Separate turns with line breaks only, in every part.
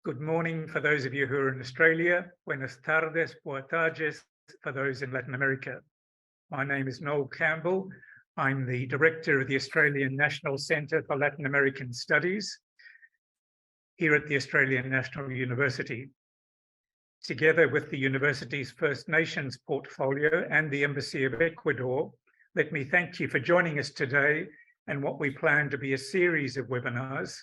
Good morning for those of you who are in Australia. Buenas tardes, boas tardes for those in Latin America. My name is Noel Campbell. I'm the Director of the Australian National Centre for Latin American Studies here at the Australian National University. Together with the university's First Nations portfolio and the Embassy of Ecuador, let me thank you for joining us today and what we plan to be a series of webinars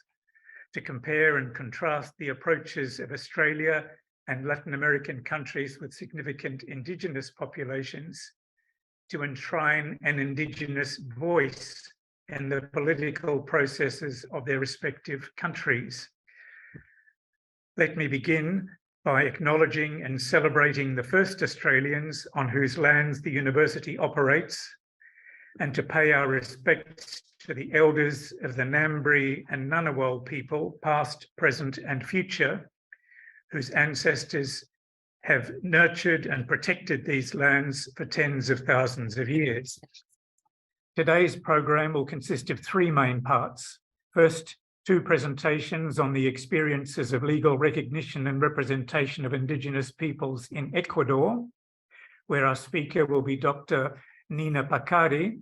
to compare and contrast the approaches of Australia and Latin American countries with significant Indigenous populations to enshrine an Indigenous voice in the political processes of their respective countries. Let me begin by acknowledging and celebrating the first Australians on whose lands the university operates, and to pay our respects to the elders of the Ngambri and Ngunnawal people, past, present, and future, whose ancestors have nurtured and protected these lands for tens of thousands of years. Today's program will consist of three main parts. First, two presentations on the experiences of legal recognition and representation of Indigenous peoples in Ecuador, where our speaker will be Dr. Nina Pacari,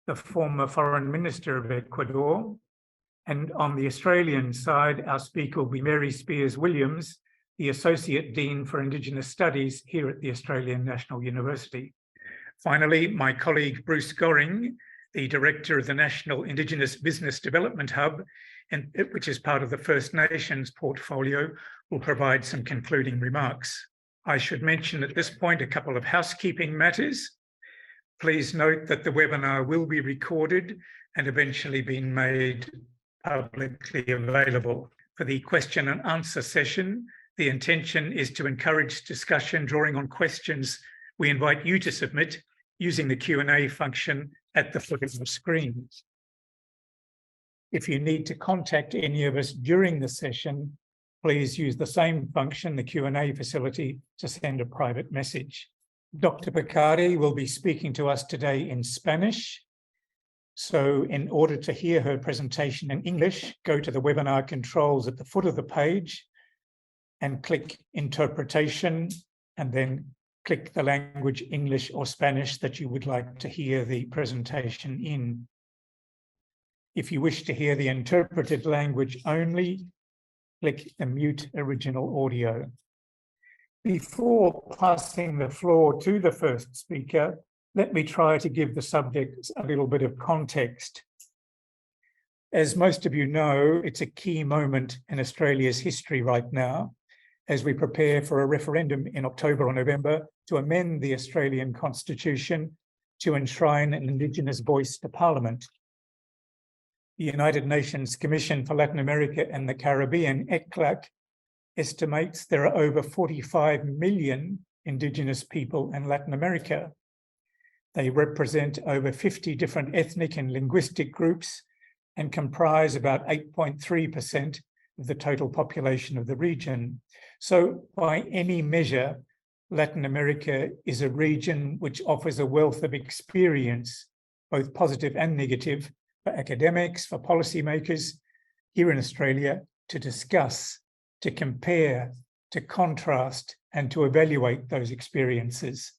the former Foreign Minister of Ecuador. And on the Australian side, our speaker will be Mary Spears-Williams, the Associate Dean for Indigenous Studies here at the Australian National University. Finally, my colleague Bruce Goring, the Director of the National Indigenous Business Development Hub, which is part of the First Nations portfolio, will provide some concluding remarks. I should mention at this point a couple of housekeeping matters. Please note that the webinar will be recorded and eventually being made publicly available. For the question and answer session, the intention is to encourage discussion drawing on questions we invite you to submit using the Q&A function at the foot of the screen. If you need to contact any of us during the session, please use the same function, the Q&A facility, to send a private message. Dr. Pacari will be speaking to us today in Spanish. So in order to hear her presentation in English, go to the webinar controls at the foot of the page and click Interpretation, and then click the language English or Spanish that you would like to hear the presentation in. If you wish to hear the interpreted language only, click the Mute Original Audio. Before passing the floor to the first speaker, let me try to give the subject a little bit of context. As most of you know, it's a key moment in Australia's history right now, as we prepare for a referendum in October or November to amend the Australian Constitution to enshrine an Indigenous voice to Parliament. The United Nations Commission for Latin America and the Caribbean, ANCLAS, estimates there are over 45 million Indigenous people in Latin America. They represent over 50 different ethnic and linguistic groups and comprise about 8.3% of the total population of the region. So by any measure, Latin America is a region which offers a wealth of experience, both positive and negative, for academics, for policymakers here in Australia to discuss, to compare, to contrast, and to evaluate those experiences.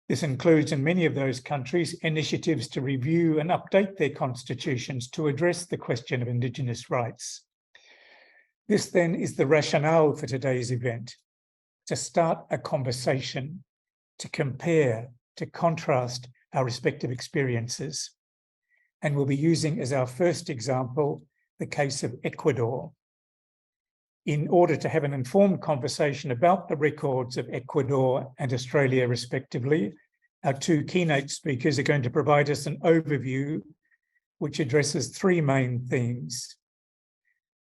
This includes, in many of those countries, initiatives to review and update their constitutions to address the question of Indigenous rights. This then is the rationale for today's event, to start a conversation, to compare, to contrast our respective experiences. And we'll be using as our first example the case of Ecuador. In order to have an informed conversation about the records of Ecuador and Australia, respectively, our two keynote speakers are going to provide us an overview which addresses three main themes: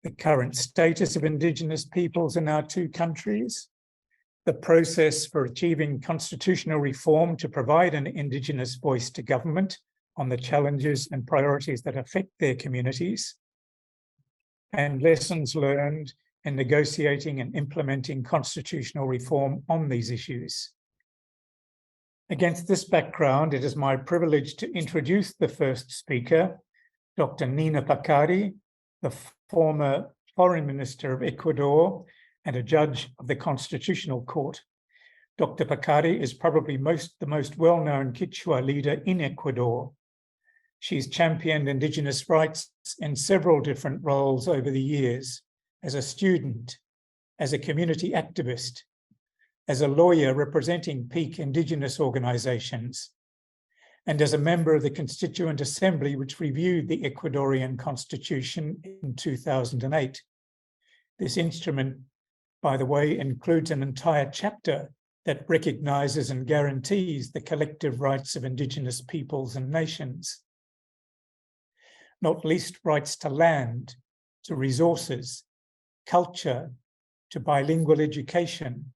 the current status of Indigenous peoples in our two countries, the process for achieving constitutional reform to provide an Indigenous voice to government on the challenges and priorities that affect their communities, and lessons learned in negotiating and implementing constitutional reform on these issues. Against this background, it is my privilege to introduce the first speaker, Dr. Nina Pacari, the former Foreign Minister of Ecuador and a judge of the Constitutional Court. Dr. Pacari is probably the most well-known Quechua leader in Ecuador. She's championed Indigenous rights in several different roles over the years, as a student, as a community activist, as a lawyer representing peak Indigenous organizations, and as a member of the Constituent Assembly, which reviewed the Ecuadorian Constitution in 2008. This instrument, by the way, includes an entire chapter that recognizes and guarantees the collective rights of Indigenous peoples and nations, not least rights to land, to resources, culture, to bilingual education,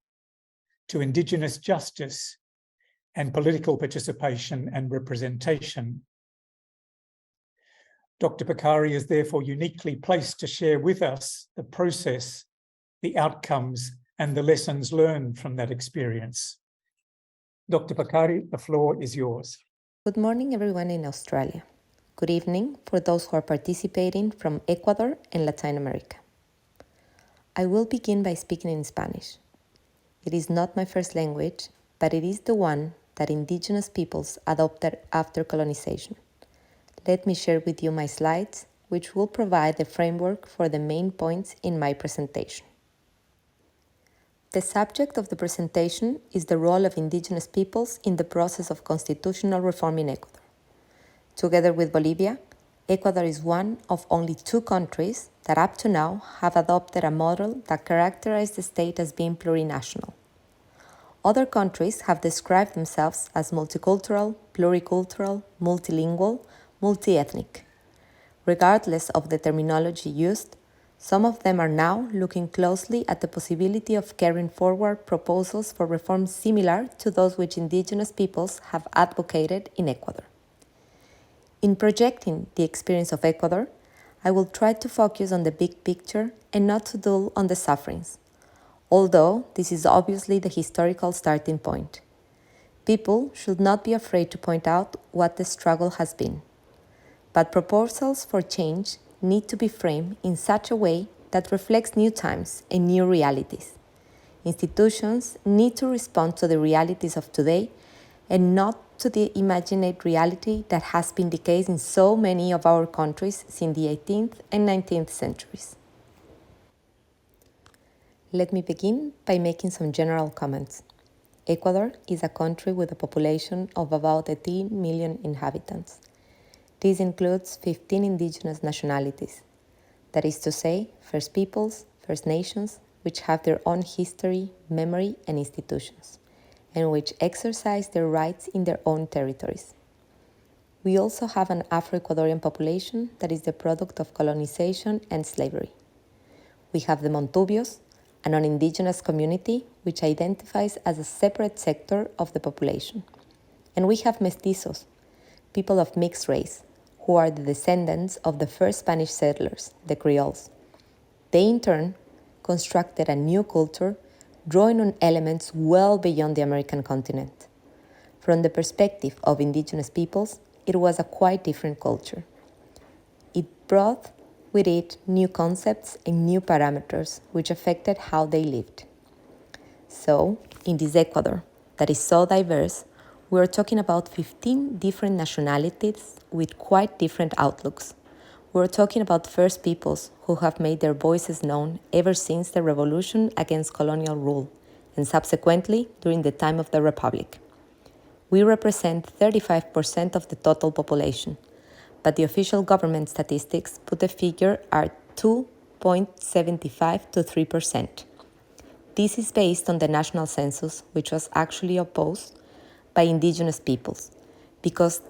to Indigenous justice, and political participation and representation. Dr. Pacari is therefore uniquely placed to share with us the process, the outcomes, and the lessons learned from that experience. Dr. Pacari, the floor is yours.
Good morning, everyone in Australia. Good evening for those who are participating from Ecuador and Latin America. I will begin by speaking in Spanish. It is not my first language, but it is the one that Indigenous peoples adopted after colonization. Let me share with you my slides, which will provide the framework for the main points in my presentation. The subject of the presentation is the role of Indigenous peoples in the process of constitutional reform in Ecuador. Together with Bolivia, Ecuador is one of only 2 countries that up to now have adopted a model that characterizes the state as being plurinational. Other countries have described themselves as multicultural, pluricultural, multilingual, multi-ethnic. Regardless of the terminology used, some of them are now looking closely at the possibility of carrying forward proposals for reforms similar to those which Indigenous peoples have advocated in Ecuador. In projecting the experience of Ecuador, I will try to focus on the big picture and not to dwell on the sufferings, although this is obviously the historical starting point. People should not be afraid to point out what the struggle has been. But proposals for change need to be framed in such a way that reflects new times and new realities. Institutions need to respond to the realities of today and not to the imagined reality that has been the case in so many of our countries since the 18th and 19th centuries. Let me begin by making some general comments. Ecuador is a country with a population of about 18 million inhabitants. This includes 15 indigenous nationalities, that is to say, First Peoples, First Nations, which have their own history, memory, and institutions, and which exercise their rights in their own territories. We also have an Afro-Ecuadorian population that is the product of colonization and slavery. We have the Montubios, a non-indigenous community which identifies as a separate sector of the population. And we have mestizos, people of mixed race, who are the descendants of the first Spanish settlers, the Creoles. They in turn constructed a new culture drawing on elements well beyond the American continent. From the perspective of indigenous peoples, it was a quite different culture. It brought with it new concepts and new parameters which affected how they lived. So, in this Ecuador that is so diverse, we are talking about 15 different nationalities with quite different outlooks. We are talking about First Peoples who have made their voices known ever since the revolution against colonial rule, and subsequently during the time of the Republic. We represent 35% of the total population, but the official government statistics put the figure at 2.75 to 3%. This is based on the national census, which was actually opposed by indigenous peoples, because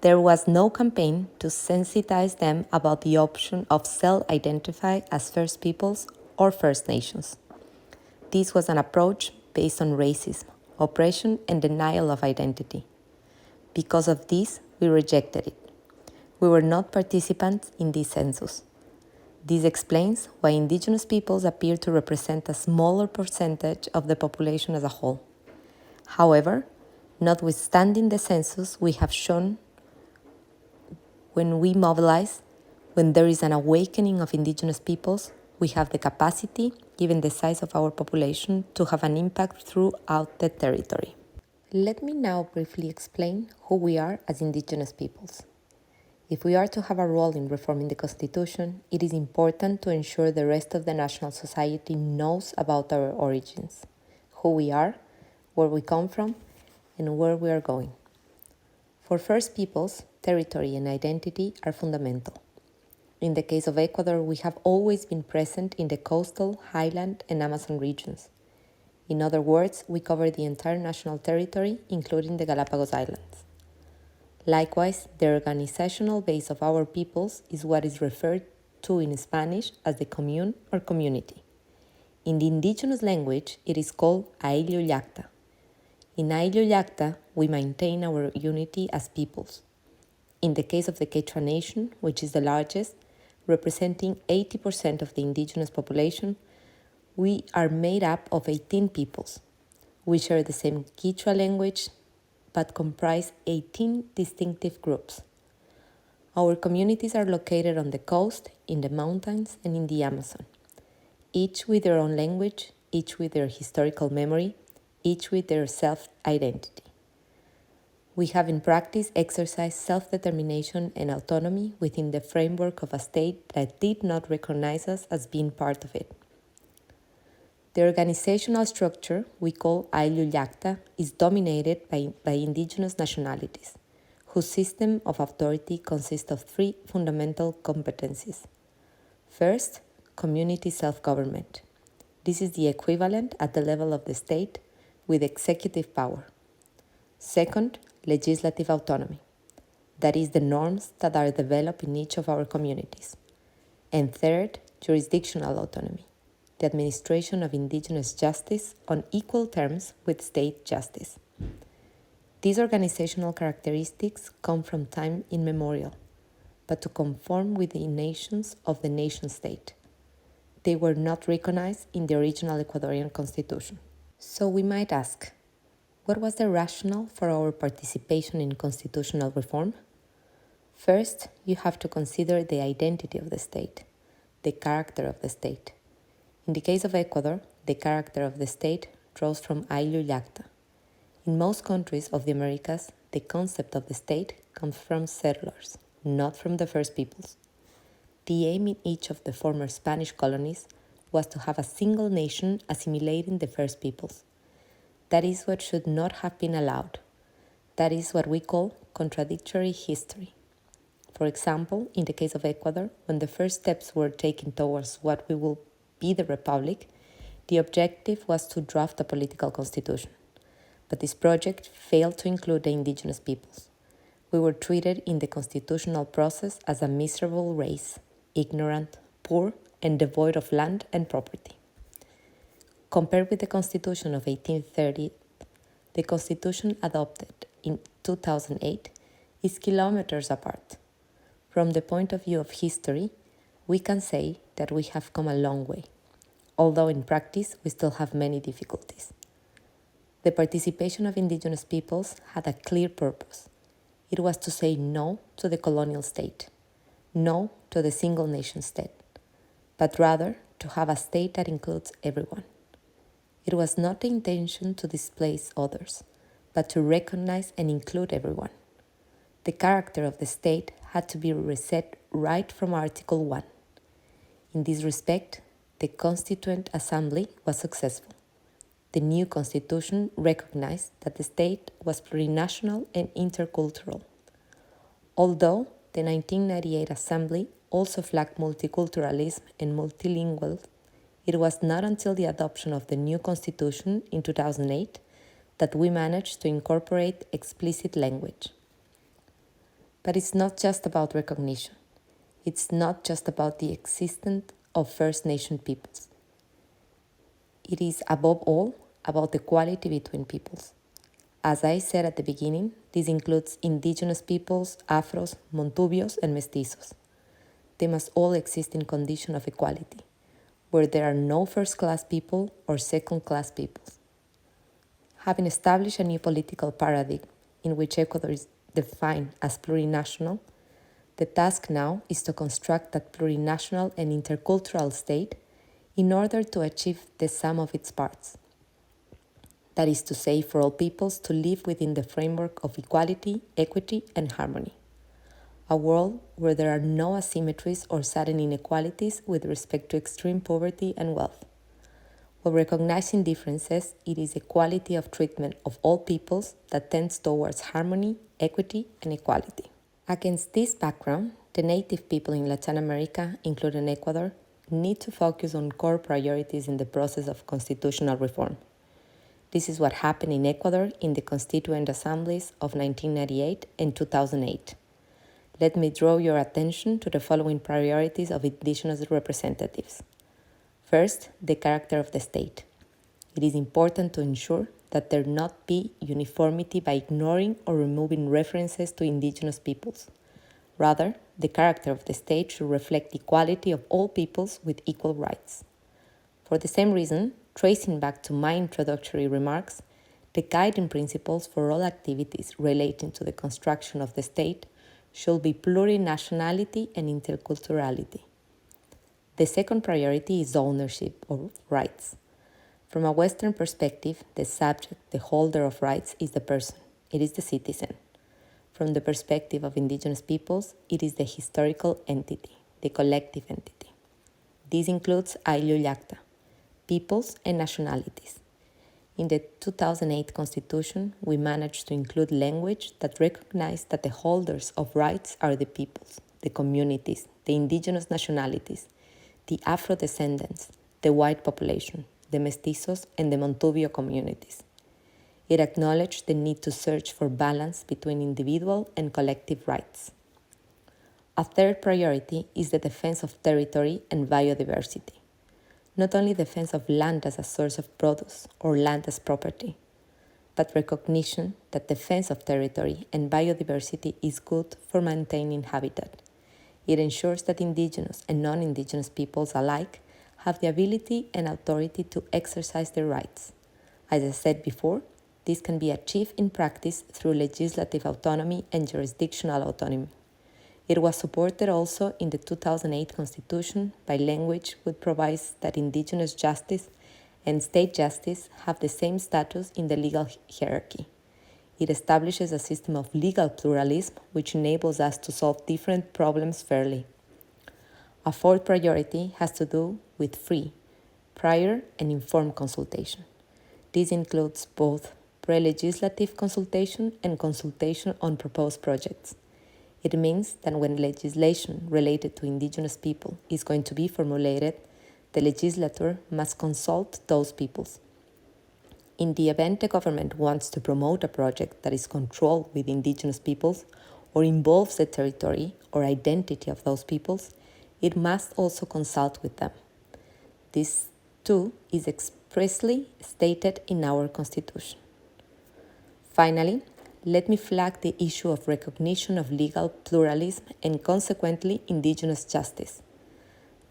there was no campaign to sensitize them about the option of self-identify as First Peoples or First Nations. This was an approach based on racism, oppression, and denial of identity. Because of this, we rejected it. We were not participants in this census. This explains why indigenous peoples appear to represent a smaller percentage of the population as a whole. However, notwithstanding the census, we have shown when we mobilize, when there is an awakening of indigenous peoples, We have the capacity, given the size of our population, to have an impact throughout the territory. Let me now briefly explain who we are as indigenous peoples. If we are to have a role in reforming the Constitution, it is important to ensure the rest of the national society knows about our origins, who we are, where we come from, and where we are going. For First Peoples, territory and identity are fundamental. In the case of Ecuador, we have always been present in the coastal, highland, and Amazon regions. In other words, we cover the entire national territory, including the Galapagos Islands. Likewise, the organizational base of our peoples is what is referred to in Spanish as the commune or community. In the indigenous language, it is called Ayllu Llacta. In Ayllu Llacta, we maintain our unity as peoples. In the case of the Quechua Nation, which is the largest, representing 80% of the indigenous population, we are made up of 18 peoples. We share the same Quechua language, but comprise 18 distinctive groups. Our communities are located on the coast, in the mountains, and in the Amazon, each with their own language, each with their historical memory, each with their self-identity. We have in practice exercised self-determination and autonomy within the framework of a state that did not recognize us as being part of it. The organizational structure we call Ayllu Llacta is dominated by indigenous nationalities, whose system of authority consists of three fundamental competencies. First, community self-government. This is the equivalent at the level of the state with executive power. Second, legislative autonomy. That is the norms that are developed in each of our communities. And third, jurisdictional autonomy. The administration of indigenous justice on equal terms with state justice. These organizational characteristics come from time immemorial, but to conform with the nations of the nation-state. They were not recognized in the original Ecuadorian constitution. So we might ask, what was the rationale for our participation in constitutional reform? First, you have to consider the identity of the state, the character of the state. In the case of Ecuador, the character of the state draws from Ayllu Llacta. In most countries of the Americas, the concept of the state comes from settlers, not from the first peoples. The aim in each of the former Spanish colonies was to have a single nation assimilating the first peoples. That is what should not have been allowed. That is what we call contradictory history. For example, in the case of Ecuador, when the first steps were taken towards what we will be the Republic, the objective was to draft a political constitution. But this project failed to include the indigenous peoples. We were treated in the constitutional process as a miserable race, ignorant, poor, and devoid of land and property. Compared with the Constitution of 1830, the Constitution adopted in 2008 is kilometers apart. From the point of view of history, we can say that we have come a long way, although in practice we still have many difficulties. The participation of indigenous peoples had a clear purpose. It was to say no to the colonial state, no to the single nation state, but rather to have a state that includes everyone. It was not the intention to displace others, but to recognize and include everyone. The character of the state had to be reset right from Article 1. In this respect, the Constituent Assembly was successful. The new constitution recognized that the state was plurinational and intercultural. Although the 1998 Assembly also flagged multiculturalism and multilingual, it was not until the adoption of the new constitution in 2008 that we managed to incorporate explicit language. But it's not just about recognition. It's not just about the existence of First Nation peoples. It is above all about the equality between peoples. As I said at the beginning, this includes indigenous peoples, Afros, Montubios, and Mestizos. They must all exist in condition of equality, where there are no first-class people or second-class peoples. Having established a new political paradigm in which Ecuador is defined as plurinational, the task now is to construct that plurinational and intercultural state in order to achieve the sum of its parts. That is to say, for all peoples to live within the framework of equality, equity, and harmony. A world where there are no asymmetries or sudden inequalities with respect to extreme poverty and wealth. While recognizing differences, it is equality of treatment of all peoples that tends towards harmony, equity, and equality. Against this background, the native people in Latin America, including Ecuador, need to focus on core priorities in the process of constitutional reform. This is what happened in Ecuador in the Constituent Assemblies of 1998 and 2008. Let me draw your attention to the following priorities of indigenous representatives. First, the character of the state. It is important to ensure that there not be uniformity by ignoring or removing references to indigenous peoples. Rather, the character of the state should reflect equality of all peoples with equal rights. For the same reason, tracing back to my introductory remarks, the guiding principles for all activities relating to the construction of the state should be plurinationality and interculturality. The second priority is ownership of rights. From a Western perspective, the subject, the holder of rights, is the person. It is the citizen. From the perspective of indigenous peoples, it is the historical entity, the collective entity. This includes Ayllu Llacta, peoples and nationalities. In the 2008 Constitution, we managed to include language that recognized that the holders of rights are the peoples, the communities, the indigenous nationalities, the Afro-descendants, the white population, the mestizos, and the Montubio communities. It acknowledged the need to search for balance between individual and collective rights. A third priority is the defense of territory and biodiversity. Not only defense of land as a source of produce or land as property, but recognition that defense of territory and biodiversity is good for maintaining habitat. It ensures that indigenous and non-indigenous peoples alike have the ability and authority to exercise their rights. As I said before, this can be achieved in practice through legislative autonomy and jurisdictional autonomy. It was supported also in the 2008 Constitution by language which provides that indigenous justice and state justice have the same status in the legal hierarchy. It establishes a system of legal pluralism which enables us to solve different problems fairly. A fourth priority has to do with free, prior, and informed consultation. This includes both pre-legislative consultation and consultation on proposed projects. It means that when legislation related to indigenous people is going to be formulated, the legislator must consult those peoples. In the event the government wants to promote a project that is controlled with indigenous peoples or involves the territory or identity of those peoples, it must also consult with them. This, too, is expressly stated in our Constitution. Finally, let me flag the issue of recognition of legal pluralism and consequently indigenous justice.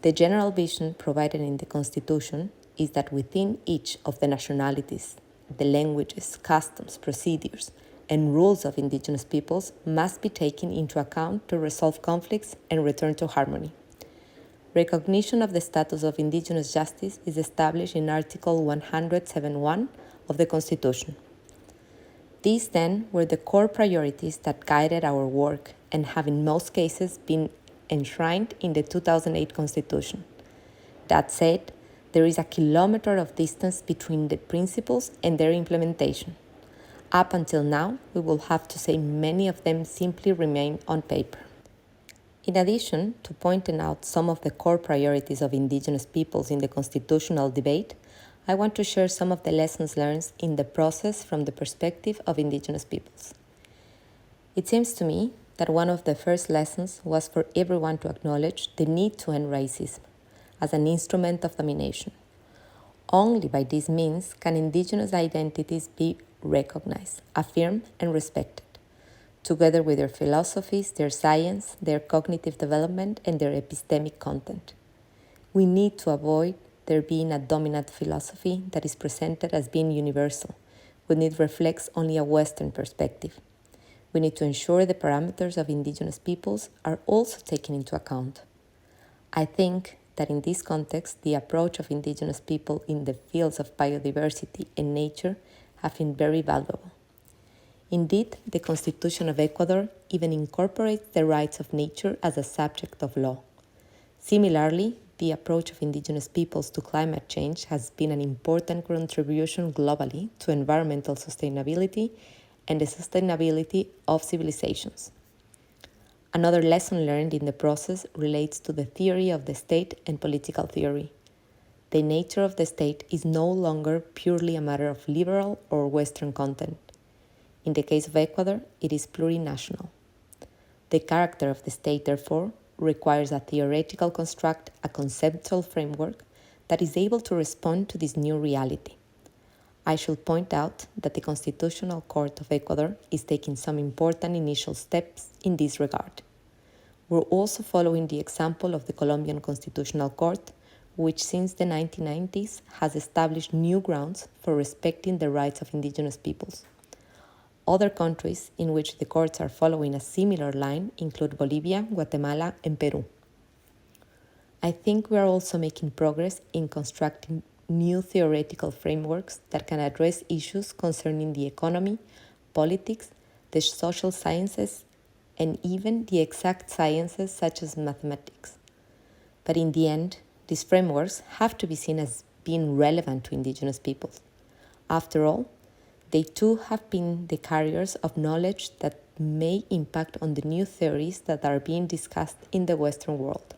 The general vision provided in the Constitution is that within each of the nationalities, the languages, customs, procedures, and rules of indigenous peoples must be taken into account to resolve conflicts and return to harmony. Recognition of the status of indigenous justice is established in Article 107.1 of the Constitution. These then were the core priorities that guided our work and have in most cases been enshrined in the 2008 Constitution. That said, there is a kilometer of distance between the principles and their implementation. Up until now, we will have to say many of them simply remain on paper. In addition to pointing out some of the core priorities of indigenous peoples in the constitutional debate, I want to share some of the lessons learned in the process from the perspective of indigenous peoples. It seems to me that one of the first lessons was for everyone to acknowledge the need to end racism as an instrument of domination. Only by this means can indigenous identities be recognized, affirmed, and respected, together with their philosophies, their science, their cognitive development, and their epistemic content. We need to avoid there being a dominant philosophy that is presented as being universal, when it reflects only a Western perspective. We need to ensure the parameters of indigenous peoples are also taken into account. I think that in this context, the approach of indigenous people in the fields of biodiversity and nature have been very valuable. Indeed, the Constitution of Ecuador even incorporates the rights of nature as a subject of law. Similarly, the approach of indigenous peoples to climate change has been an important contribution globally to environmental sustainability and the sustainability of civilizations. Another lesson learned in the process relates to the theory of the state and political theory. The nature of the state is no longer purely a matter of liberal or Western content. In the case of Ecuador, it is plurinational. The character of the state, therefore, requires a theoretical construct, a conceptual framework that is able to respond to this new reality. I should point out that the Constitutional Court of Ecuador is taking some important initial steps in this regard. We're also following the example of the Colombian Constitutional Court, which since the 1990s has established new grounds for respecting the rights of indigenous peoples. Other countries in which the courts are following a similar line include Bolivia, Guatemala, and Peru. I think we are also making progress in constructing new theoretical frameworks that can address issues concerning the economy, politics, the social sciences, and even the exact sciences such as mathematics. But in the end, these frameworks have to be seen as being relevant to indigenous peoples. After all, they too have been the carriers of knowledge that may impact on the new theories that are being discussed in the Western world.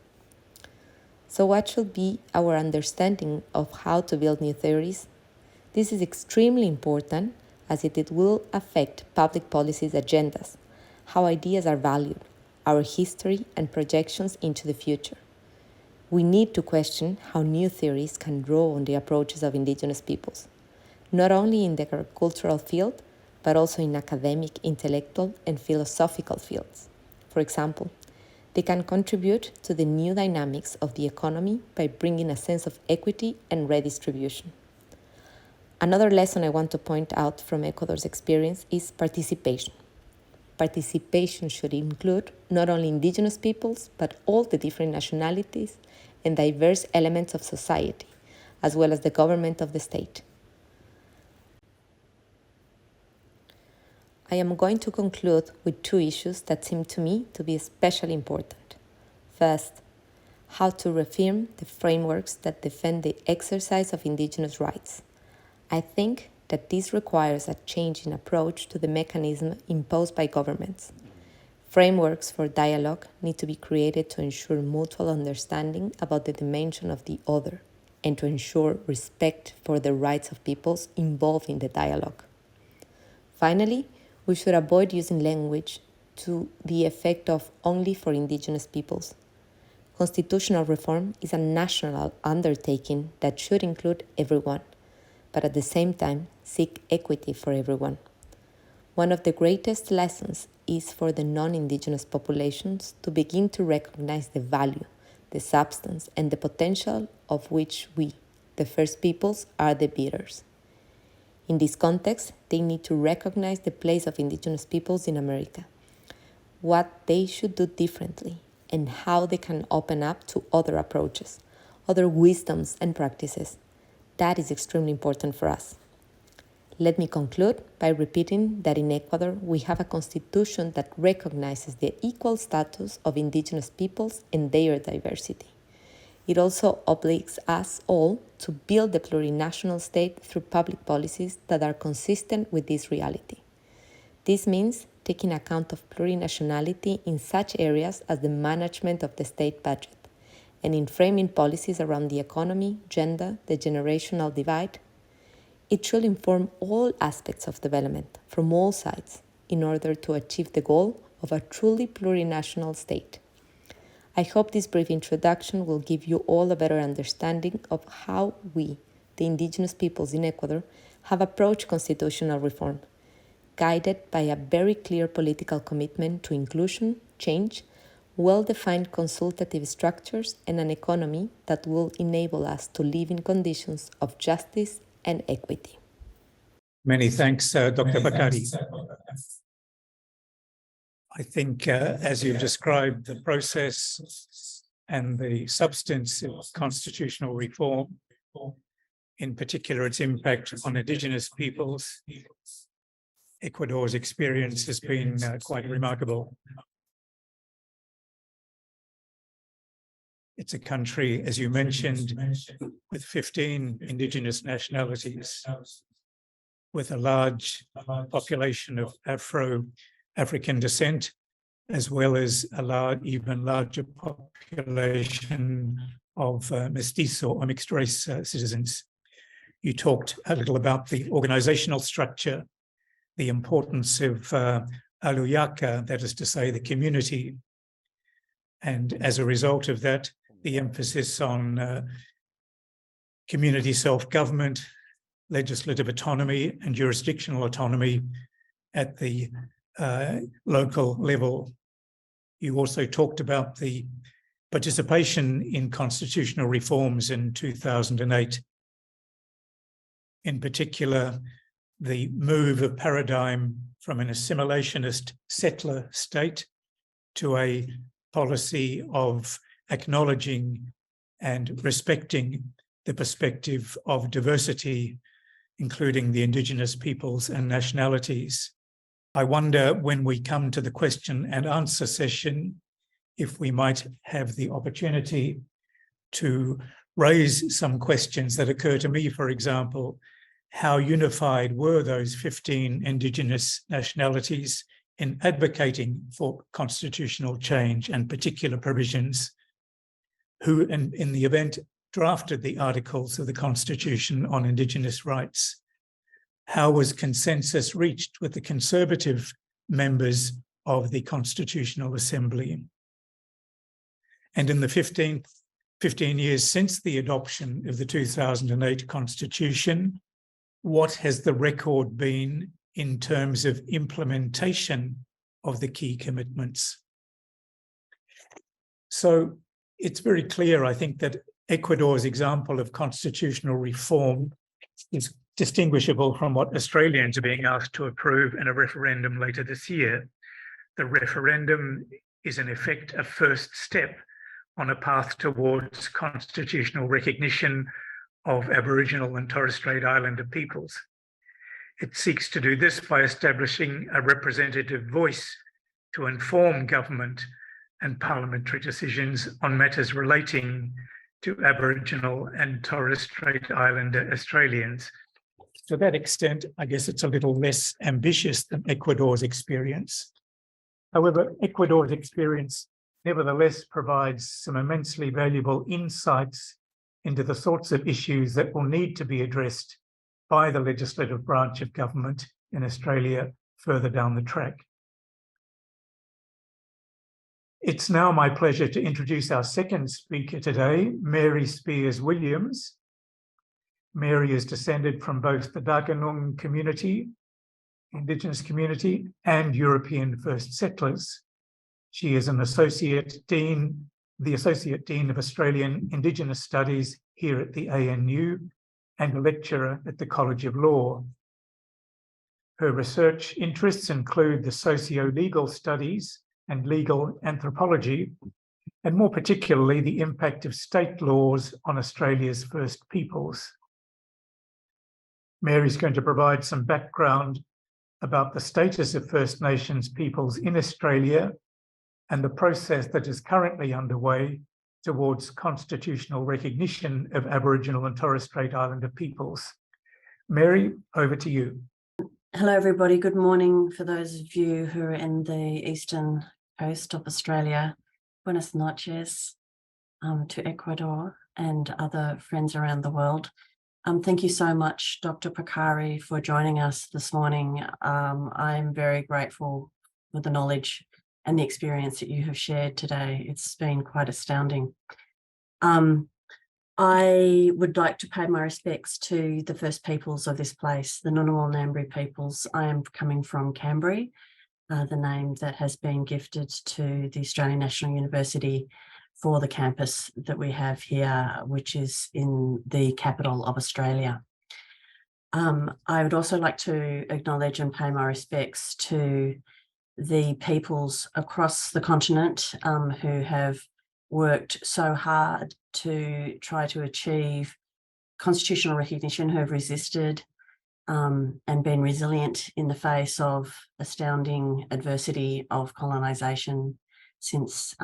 So what should be our understanding of how to build new theories? This is extremely important as it will affect public policy's agendas, how ideas are valued, our history and projections into the future. We need to question how new theories can draw on the approaches of indigenous peoples, not only in the agricultural field, but also in academic, intellectual, and philosophical fields. For example, they can contribute to the new dynamics of the economy by bringing a sense of equity and redistribution. Another lesson I want to point out from Ecuador's experience is participation. Participation should include not only indigenous peoples, but all the different nationalities and diverse elements of society, as well as the government of the state. I am going to conclude with two issues that seem to me to be especially important. First, how to reaffirm the frameworks that defend the exercise of indigenous rights. I think that this requires a change in approach to the mechanism imposed by governments. Frameworks for dialogue need to be created to ensure mutual understanding about the dimension of the other and to ensure respect for the rights of peoples involved in the dialogue. Finally, we should avoid using language to the effect of only for indigenous peoples. Constitutional reform is a national undertaking that should include everyone, but at the same time seek equity for everyone. One of the greatest lessons is for the non-indigenous populations to begin to recognize the value, the substance, and the potential of which we, the first peoples, are the bearers. In this context, they need to recognize the place of indigenous peoples in America, what they should do differently, and how they can open up to other approaches, other wisdoms and practices. That is extremely important for us. Let me conclude by repeating that in Ecuador, we have a constitution that recognizes the equal status of indigenous peoples and their diversity. It also obliges us all to build the plurinational state through public policies that are consistent with this reality. This means taking account of plurinationality in such areas as the management of the state budget and in framing policies around the economy, gender, the generational divide. It should inform all aspects of development from all sides in order to achieve the goal of a truly plurinational state. I hope this brief introduction will give you all a better understanding of how we, the indigenous peoples in Ecuador, have approached constitutional reform, guided by a very clear political commitment to inclusion, change, well-defined consultative structures, and an economy that will enable us to live in conditions of justice and equity.
Many thanks, Dr. Bakari. I think, as you've described, the process and the substance of constitutional reform, in particular its impact on Indigenous peoples. Ecuador's experience has been quite remarkable. It's a country, as you mentioned, with 15 Indigenous nationalities, with a large population of Afro-African descent, as well as a even larger population of mestizo or mixed race citizens. You talked a little about the organizational structure, the importance of Aluyaka, that is to say, the community. And as a result of that, the emphasis on community self-government, legislative autonomy, and jurisdictional autonomy at the local level. You also talked about the participation in constitutional reforms in 2008. In particular, the move of paradigm from an assimilationist settler state to a policy of acknowledging and respecting the perspective of diversity, including the Indigenous peoples and nationalities. I wonder, when we come to the question and answer session, if we might have the opportunity to raise some questions that occur to me. For example, how unified were those 15 Indigenous nationalities in advocating for constitutional change and particular provisions? Who, in the event, drafted the articles of the Constitution on Indigenous rights? How was consensus reached with the conservative members of the Constitutional Assembly? And in the 15 years since the adoption of the 2008 Constitution, what has the record been in terms of implementation of the key commitments? So it's very clear, I think, that Ecuador's example of constitutional reform is distinguishable from what Australians are being asked to approve in a referendum later this year. The referendum is, in effect, a first step on a path towards constitutional recognition of Aboriginal and Torres Strait Islander peoples. It seeks to do this by establishing a representative voice to inform government and parliamentary decisions on matters relating to Aboriginal and Torres Strait Islander Australians. To that extent, I guess it's a little less ambitious than Ecuador's experience. However, Ecuador's experience nevertheless provides some immensely valuable insights into the sorts of issues that will need to be addressed by the legislative branch of government in Australia further down the track. It's now my pleasure to introduce our second speaker today, Mary Spears-Williams. Mary is descended from both the Dagenung community, Indigenous community, and European first settlers. She is the Associate Dean of Australian Indigenous Studies here at the ANU and a lecturer at the College of Law. Her research interests include the socio-legal studies and legal anthropology, and more particularly the impact of state laws on Australia's First Peoples. Mary's going to provide some background about the status of First Nations peoples in Australia and the process that is currently underway towards constitutional recognition of Aboriginal and Torres Strait Islander peoples. Mary, over to you.
Hello, everybody. Good morning for those of you who are in the eastern coast of Australia. Buenas noches to Ecuador and other friends around the world. Thank you so much, Dr. Prakari, for joining us this morning. I'm very grateful for the knowledge and the experience that you have shared today. It's been quite astounding. I would like to pay my respects to the First Peoples of this place, the Ngunnawal peoples. I am coming from Canberra, the name that has been gifted to the Australian National University for the campus that we have here, which is in the capital of Australia. I would also like to acknowledge and pay my respects to the peoples across the continent who have worked so hard to try to achieve constitutional recognition, who have resisted and been resilient in the face of astounding adversity of colonisation since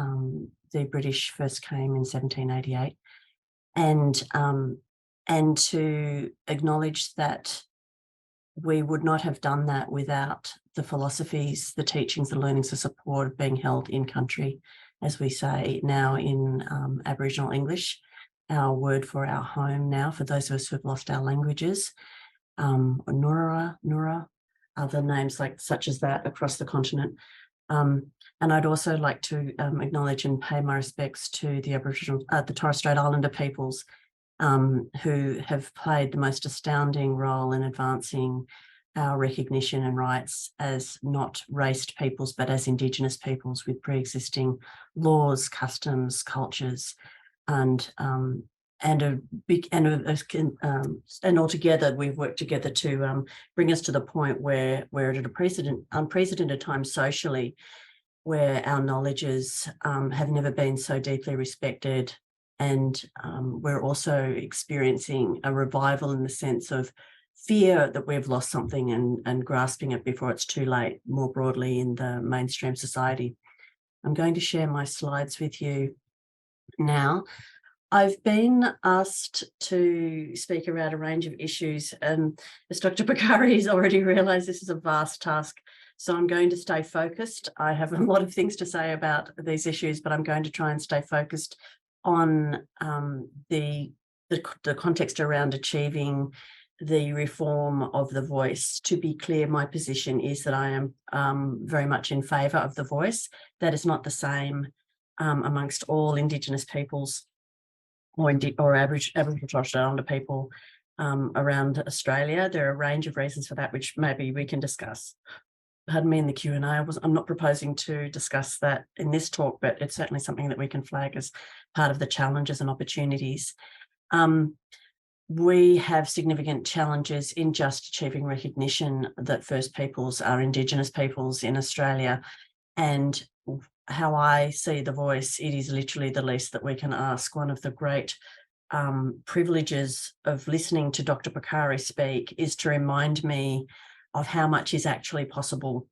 the British first came in 1788, and to acknowledge that we would not have done that without the philosophies, the teachings, the learnings, the support being held in country, as we say now in Aboriginal English, our word for our home now, for those of us who have lost our languages, Nura, other names such as that across the continent. And I'd also like to acknowledge and pay my respects to the Aboriginal, the Torres Strait Islander peoples, who have played the most astounding role in advancing our recognition and rights as not raced peoples, but as Indigenous peoples with pre-existing laws, customs, cultures, and altogether we've worked together to bring us to the point where we're at a unprecedented time socially, where our knowledges have never been so deeply respected. And we're also experiencing a revival in the sense of fear that we've lost something and grasping it before it's too late, more broadly in the mainstream society. I'm going to share my slides with you now. I've been asked to speak around a range of issues, and as Dr. Bakari has already realised, this is a vast task. So I'm going to stay focused. I have a lot of things to say about these issues, but I'm going to try and stay focused on the context around achieving the reform of the voice. To be clear, my position is that I am very much in favour of the voice. That is not the same amongst all Indigenous peoples or Aboriginal Torres Strait Islander people around Australia. There are a range of reasons for that, which maybe we can discuss. Pardon me, in the Q&A, I'm not proposing to discuss that in this talk, but it's certainly something that we can flag as part of the challenges and opportunities. We have significant challenges in just achieving recognition that First Peoples are Indigenous peoples in Australia. And how I see the voice, it is literally the least that we can ask. One of the great privileges of listening to Dr. Bakari speak is to remind me of how much is actually possible.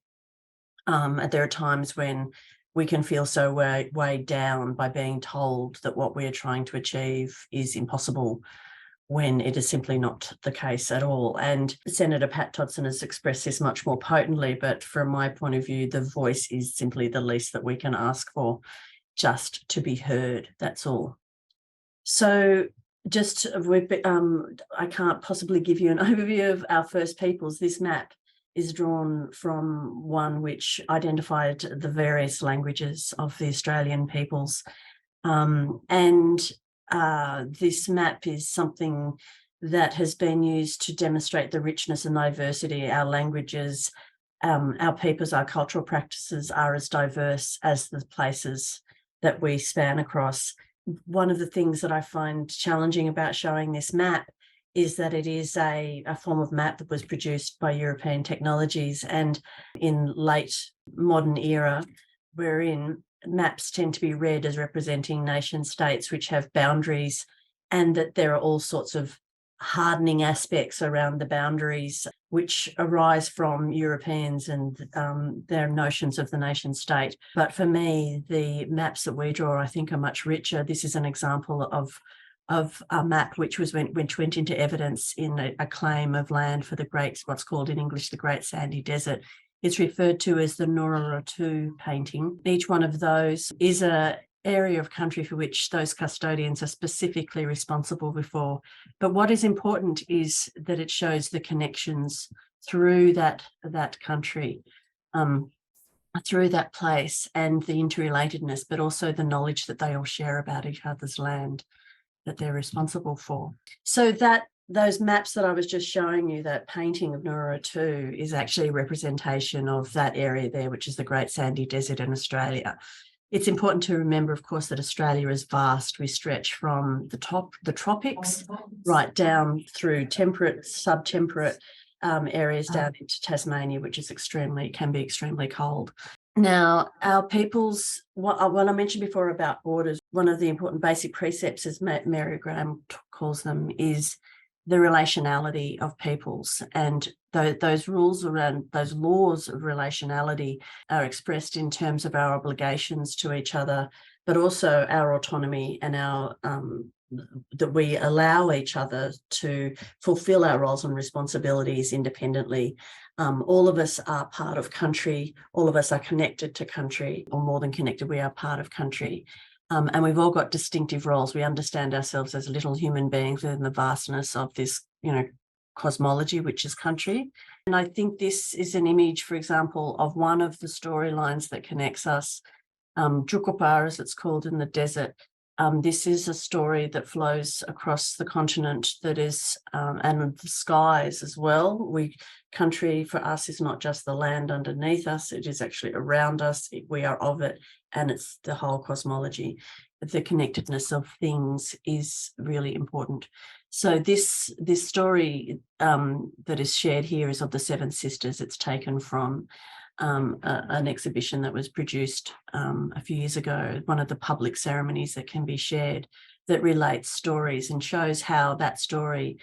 There are times when we can feel so weighed down by being told that what we're trying to achieve is impossible, when it is simply not the case at all. And Senator Pat Dodson has expressed this much more potently, but from my point of view, the voice is simply the least that we can ask for, just to be heard, that's all. So I can't possibly give you an overview of our First Peoples. This map is drawn from one which identified the various languages of the Australian peoples. This map is something that has been used to demonstrate the richness and diversity. Our languages, our peoples, our cultural practices are as diverse as the places that we span across. One of the things that I find challenging about showing this map is that it is a form of map that was produced by European technologies, and in late modern era, wherein maps tend to be read as representing nation states which have boundaries, and that there are all sorts of hardening aspects around the boundaries which arise from Europeans and their notions of the nation state. But for me, the maps that we draw, I think, are much richer. This is an example of a map which went into evidence in a claim of land for what's called in English, the Great Sandy Desert. It's referred to as the Nura painting. Each one of those is an area of country for which those custodians are specifically responsible for. But what is important is that it shows the connections through that country, through that place, and the interrelatedness, but also the knowledge that they all share about each other's land that they're responsible for. So those maps that I was just showing you, that painting of Nura 2, is actually a representation of that area there, which is the Great Sandy Desert in Australia. It's important to remember, of course, that Australia is vast. We stretch from the tropics, right down through temperate, subtemperate areas down into Tasmania, which is can be extremely cold. Now, our peoples, what I mentioned before about borders, one of the important basic precepts, as Mary Graham calls them, is the relationality of peoples. And those rules around, those laws of relationality are expressed in terms of our obligations to each other, but also our autonomy and our that we allow each other to fulfill our roles and responsibilities independently. All of us are part of country. All of us are connected to country, or more than connected, we are part of country. And we've all got distinctive roles. We understand ourselves as little human beings within the vastness of this, cosmology, which is country. And I think this is an image, for example, of one of the storylines that connects us, Jukupar, as it's called in the desert. This is a story that flows across the continent that is, and the skies as well. Country for us is not just the land underneath us, it is actually around us. We are of it, and it's the whole cosmology. The connectedness of things is really important. So this story that is shared here is of the Seven Sisters. It's taken from an exhibition that was produced a few years ago, one of the public ceremonies that can be shared, that relates stories and shows how that story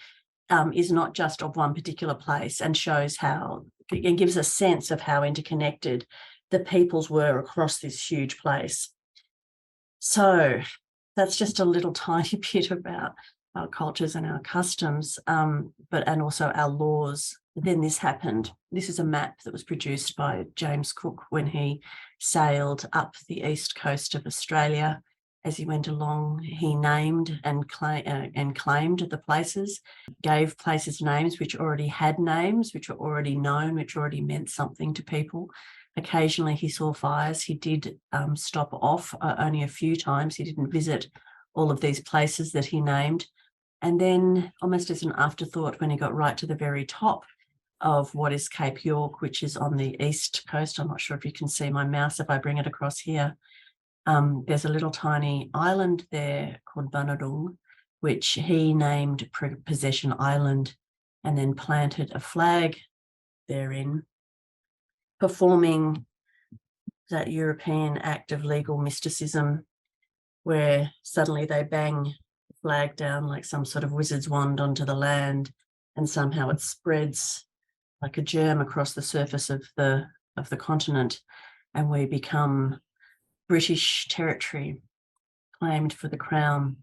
is not just of one particular place, and shows how, and gives a sense of how interconnected the peoples were across this huge place. So that's just a little tiny bit about our cultures and our customs, and also our laws. Then this happened. This is a map that was produced by James Cook when he sailed up the east coast of Australia. As he went along, he named and claimed the places, gave places names which already had names, which were already known, which already meant something to people. Occasionally he saw fires. He did stop off only a few times. He didn't visit all of these places that he named. And then, almost as an afterthought, when he got right to the very top of what is Cape York, which is on the east coast, I'm not sure if you can see my mouse if I bring it across here, there's a little tiny island there called Bunurong, which he named Possession Island, and then planted a flag therein, performing that European act of legal mysticism, where suddenly they bang the flag down like some sort of wizard's wand onto the land, and somehow it spreads like a germ across the surface of the continent, and we become British territory claimed for the Crown.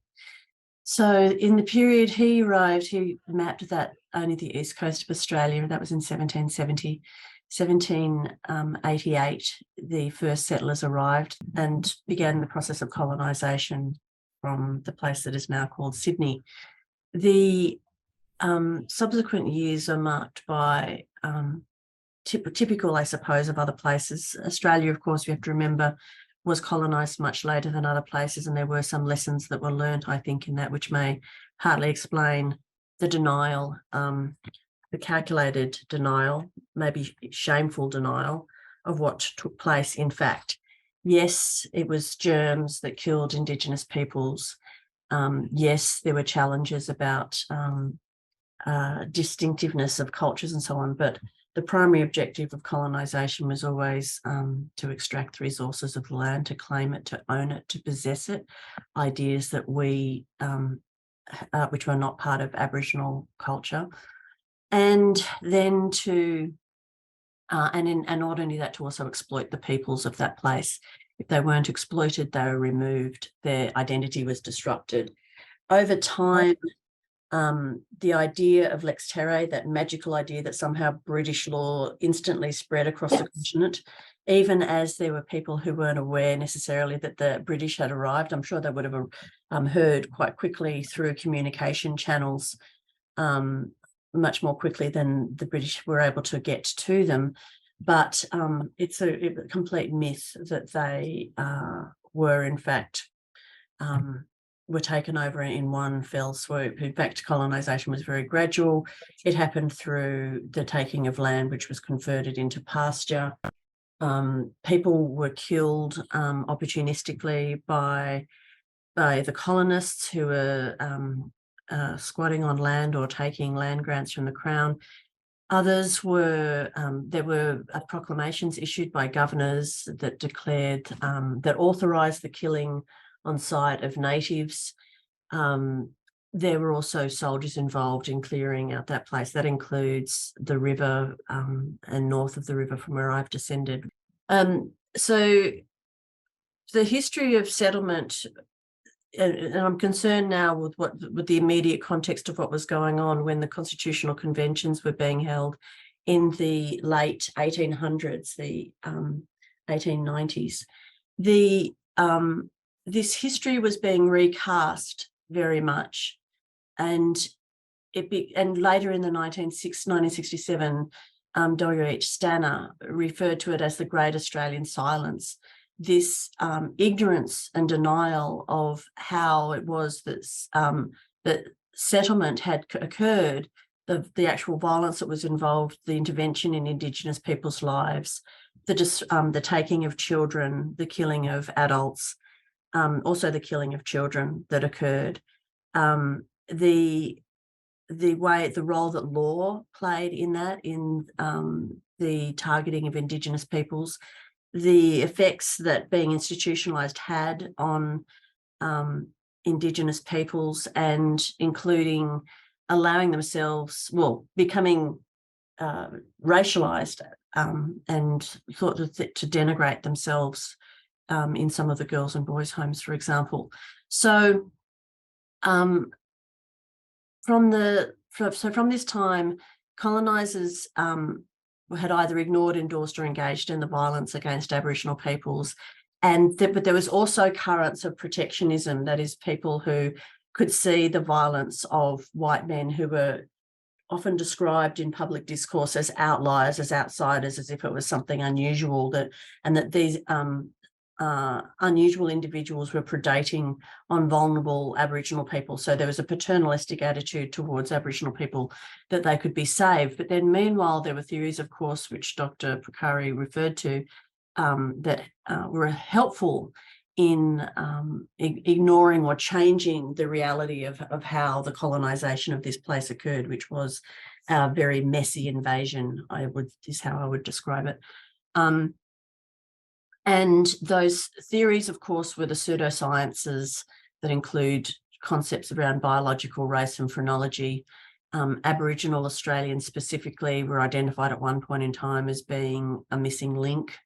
So in the period he arrived, he mapped that only the east coast of Australia. That was in 1770. 1788, the first settlers arrived and began the process of colonisation from the place that is now called Sydney. The subsequent years are marked by typical, I suppose, of other places. Australia, of course, we have to remember, was colonised much later than other places, and there were some lessons that were learnt, I think, in that, which may partly explain the denial, the calculated denial, maybe shameful denial of what took place. In fact, yes, it was germs that killed Indigenous peoples. Yes, there were challenges about distinctiveness of cultures and so on, but the primary objective of colonisation was always to extract the resources of the land, to claim it, to own it, to possess it, ideas that we, which were not part of Aboriginal culture. And then to, and not only that, to also exploit the peoples of that place. If they weren't exploited, they were removed, their identity was disrupted. Over time, the idea of lex terrae, that magical idea that somehow British law instantly spread across the continent, even as there were people who weren't aware necessarily that the British had arrived. I'm sure they would have heard quite quickly through communication channels, much more quickly than the British were able to get to them. But it's a complete myth that they were, in fact, were taken over in one fell swoop. In fact, colonisation was very gradual. It happened through the taking of land, which was converted into pasture. People were killed opportunistically by the colonists who were squatting on land or taking land grants from the Crown. Others were, there were proclamations issued by governors that declared, that authorised the killing on sight of natives. There were also soldiers involved in clearing out that place. That includes the river and north of the river from where I've descended. So the history of settlement, and I'm concerned now with the immediate context of what was going on when the constitutional conventions were being held in the late 1800s, the 1890s. This history was being recast very much, and later in the 1967, W.H. Stanner referred to it as the Great Australian Silence. This ignorance and denial of how it was that that settlement had occurred, the actual violence that was involved, the intervention in Indigenous people's lives, the taking of children, the killing of adults, also the killing of children that occurred, the role that law played in that, in the targeting of Indigenous peoples, the effects that being institutionalised had on Indigenous peoples, and including allowing themselves, becoming racialised and thought to denigrate themselves in some of the girls' and boys' homes, for example. So from this time, colonisers had either ignored, endorsed, or engaged in the violence against Aboriginal peoples. But there was also currents of protectionism, that is, people who could see the violence of white men who were often described in public discourse as outliers, as outsiders, as if it was something unusual, and that these unusual individuals were predating on vulnerable Aboriginal people. So there was a paternalistic attitude towards Aboriginal people, that they could be saved. But then meanwhile, there were theories, of course, which Dr. Prakari referred to, that were helpful in ignoring or changing the reality of how the colonisation of this place occurred, which was a very messy invasion, is how I would describe it. And those theories, of course, were the pseudosciences that include concepts around biological race and phrenology. Aboriginal Australians specifically were identified at one point in time as being a missing link.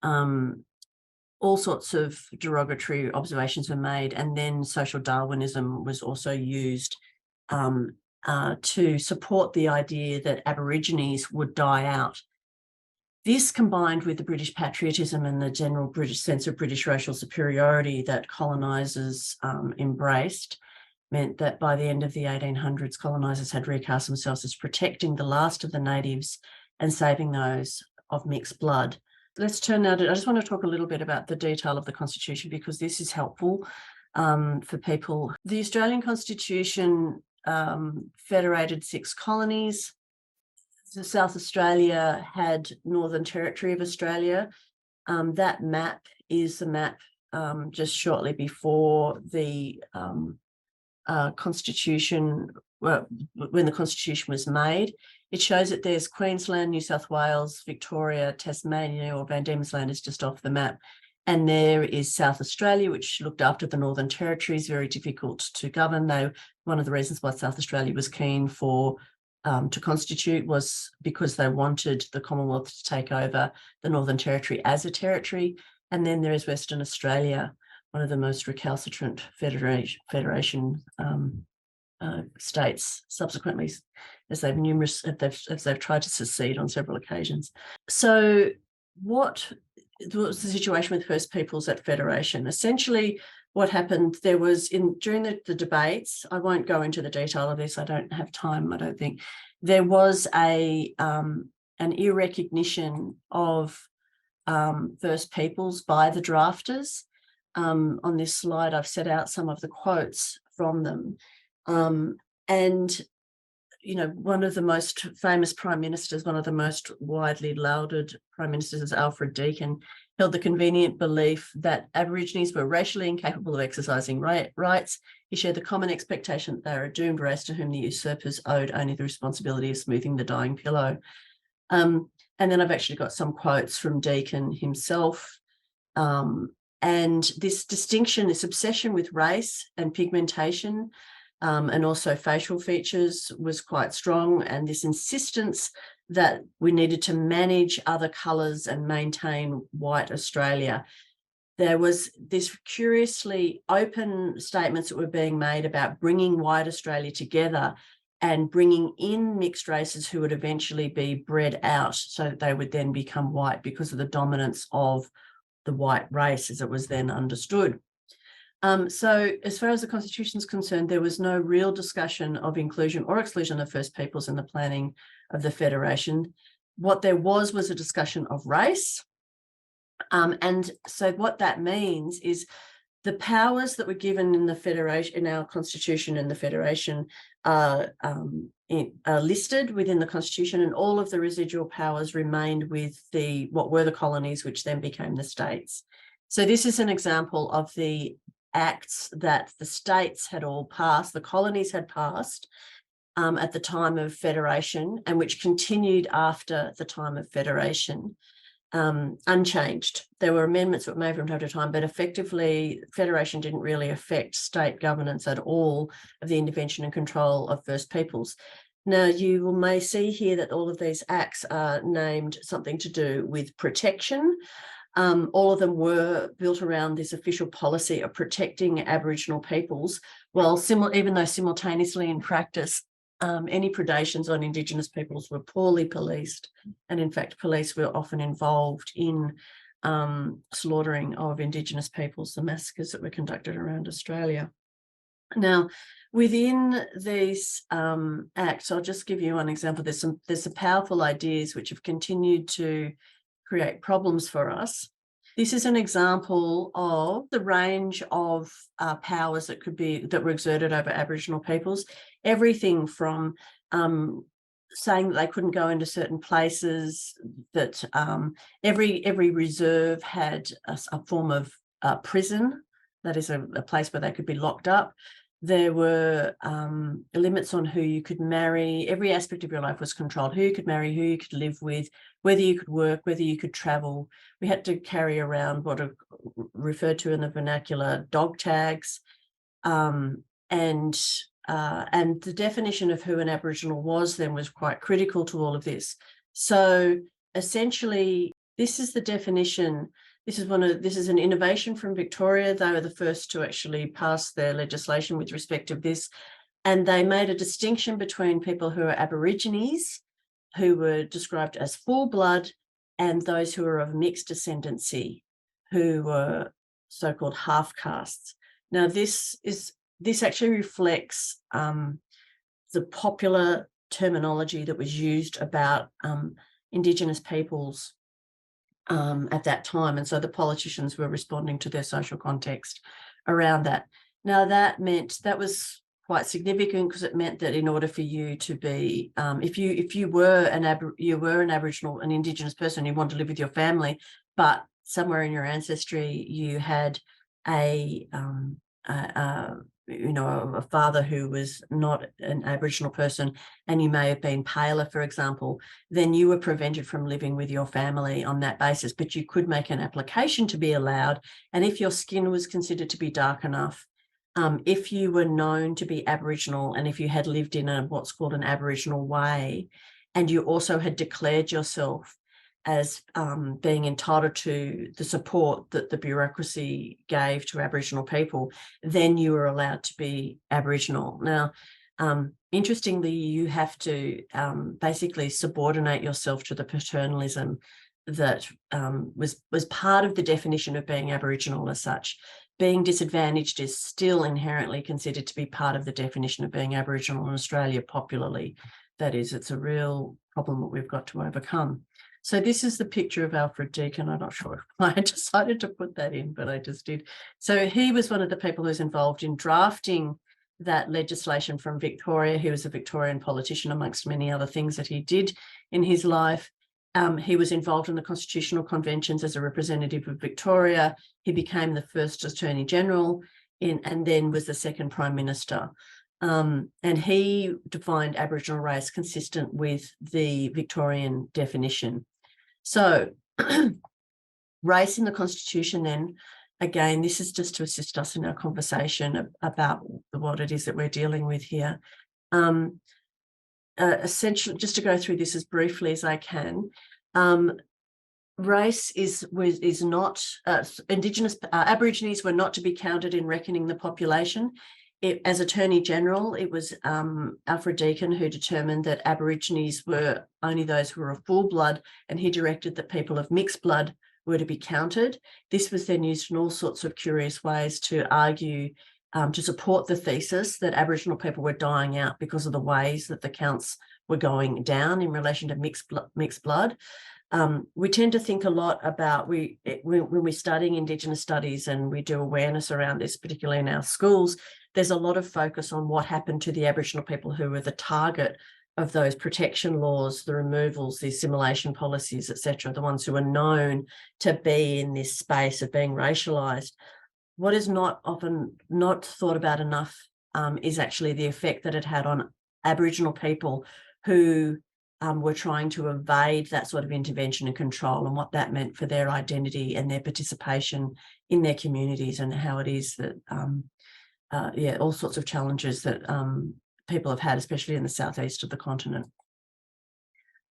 All sorts of derogatory observations were made, and then social Darwinism was also used to support the idea that Aborigines would die out. This, combined with the British patriotism and the general British sense of British racial superiority that colonisers embraced, meant that by the end of the 1800s, colonisers had recast themselves as protecting the last of the natives and saving those of mixed blood. Let's turn now to, I just want to talk a little bit about the detail of the Constitution, because this is helpful for people. The Australian Constitution federated 6 colonies. So South Australia had Northern Territory of Australia. That map is the map just shortly before the Constitution, when the Constitution was made. It shows that there's Queensland, New South Wales, Victoria, Tasmania, or Van Diemen's Land is just off the map. And there is South Australia, which looked after the Northern Territories, very difficult to govern. One of the reasons why South Australia was keen to constitute was because they wanted the Commonwealth to take over the Northern Territory as a territory. And then there is Western Australia, one of the most recalcitrant federation states subsequently, as they've tried to secede on several occasions. So what was the situation with First Peoples at Federation? Essentially, what happened, there was during the debates, I won't go into the detail of this, I don't have time, I don't think, there was an irrecognition of First Peoples by the drafters. On this slide, I've set out some of the quotes from them. And, you know, one of the most famous prime ministers, one of the most widely lauded prime ministers is Alfred Deakin. held the convenient belief that Aborigines were racially incapable of exercising rights. He shared the common expectation that they were a doomed race to whom the usurpers owed only the responsibility of smoothing the dying pillow. And then I've actually got some quotes from Deakin himself. And this distinction, this obsession with race and pigmentation, and also facial features was quite strong, and this insistence that we needed to manage other colours and maintain white Australia. There was this curiously open statements that were being made about bringing white Australia together and bringing in mixed races who would eventually be bred out so that they would then become white because of the dominance of the white race as it was then understood. So as far as the Constitution is concerned, there was no real discussion of inclusion or exclusion of First Peoples in the planning of the Federation. What there was a discussion of race. And so what that means is the powers that were given in the Federation, in our Constitution and the Federation, are listed within the Constitution, and all of the residual powers remained with what were the colonies, which then became the states. So this is an example of the acts that the states had all passed, the colonies had passed at the time of Federation, and which continued after the time of Federation. Unchanged. There were amendments that were made from time to time, but effectively Federation didn't really affect state governance at all of the intervention and control of First Peoples. Now, you may see here that all of these acts are named something to do with protection. All of them were built around this official policy of protecting Aboriginal peoples, even though simultaneously in practice, any predations on Indigenous peoples were poorly policed. And in fact, police were often involved in slaughtering of Indigenous peoples, the massacres that were conducted around Australia. Now, within these acts, I'll just give you one example. There's some powerful ideas which have continued to create problems for us. This is an example of the range of powers that were exerted over Aboriginal peoples. Everything from saying that they couldn't go into certain places, that every reserve had a form of prison, that is a place where they could be locked up. There were limits on who you could marry. Every aspect of your life was controlled: who you could marry, who you could live with, whether you could work, whether you could travel. We had to carry around what are referred to in the vernacular dog tags. And the definition of who an Aboriginal was then was quite critical to all of this. So essentially, this is the definition. This is an innovation from Victoria. They were the first to actually pass their legislation with respect to this. And they made a distinction between people who are Aborigines, who were described as full blood, and those who are of mixed descendancy, who were so-called half castes. Now, this actually reflects the popular terminology that was used about Indigenous peoples at that time. And so the politicians were responding to their social context around that. Now, that was quite significant, because it meant that in order for you to be, if you were an Aboriginal, an Indigenous person, you wanted to live with your family, but somewhere in your ancestry you had a father who was not an Aboriginal person, and you may have been paler, for example, then you were prevented from living with your family on that basis. But you could make an application to be allowed. And if your skin was considered to be dark enough, if you were known to be Aboriginal, and if you had lived in what's called an Aboriginal way, and you also had declared yourself as being entitled to the support that the bureaucracy gave to Aboriginal people, then you were allowed to be Aboriginal. Now, interestingly, you have to basically subordinate yourself to the paternalism that was part of the definition of being Aboriginal as such. Being disadvantaged is still inherently considered to be part of the definition of being Aboriginal in Australia popularly. That is, it's a real problem that we've got to overcome. So this is the picture of Alfred Deakin. I'm not sure why I decided to put that in, but I just did. So he was one of the people who's involved in drafting that legislation from Victoria. He was a Victorian politician, amongst many other things that he did in his life. He was involved in the constitutional conventions as a representative of Victoria. He became the first Attorney General and then was the second Prime Minister. And he defined Aboriginal race consistent with the Victorian definition. So race in the Constitution then, again, this is just to assist us in our conversation about what it is that we're dealing with here. Essentially, just to go through this as briefly as I can, race is not, Indigenous Aborigines were not to be counted in reckoning the population. As Attorney General, it was Alfred Deakin who determined that Aborigines were only those who were of full blood, and he directed that people of mixed blood were to be counted. This was then used in all sorts of curious ways to argue, to support the thesis that Aboriginal people were dying out because of the ways that the counts were going down in relation to mixed blood. We tend to think a lot about, when we're studying Indigenous studies and we do awareness around this, particularly in our schools, there's a lot of focus on what happened to the Aboriginal people who were the target of those protection laws, the removals, the assimilation policies, etc., the ones who are known to be in this space of being racialised. What is often not thought about enough is actually the effect that it had on Aboriginal people who were trying to evade that sort of intervention and control, and what that meant for their identity and their participation in their communities, and how it is that, all sorts of challenges that people have had, especially in the southeast of the continent.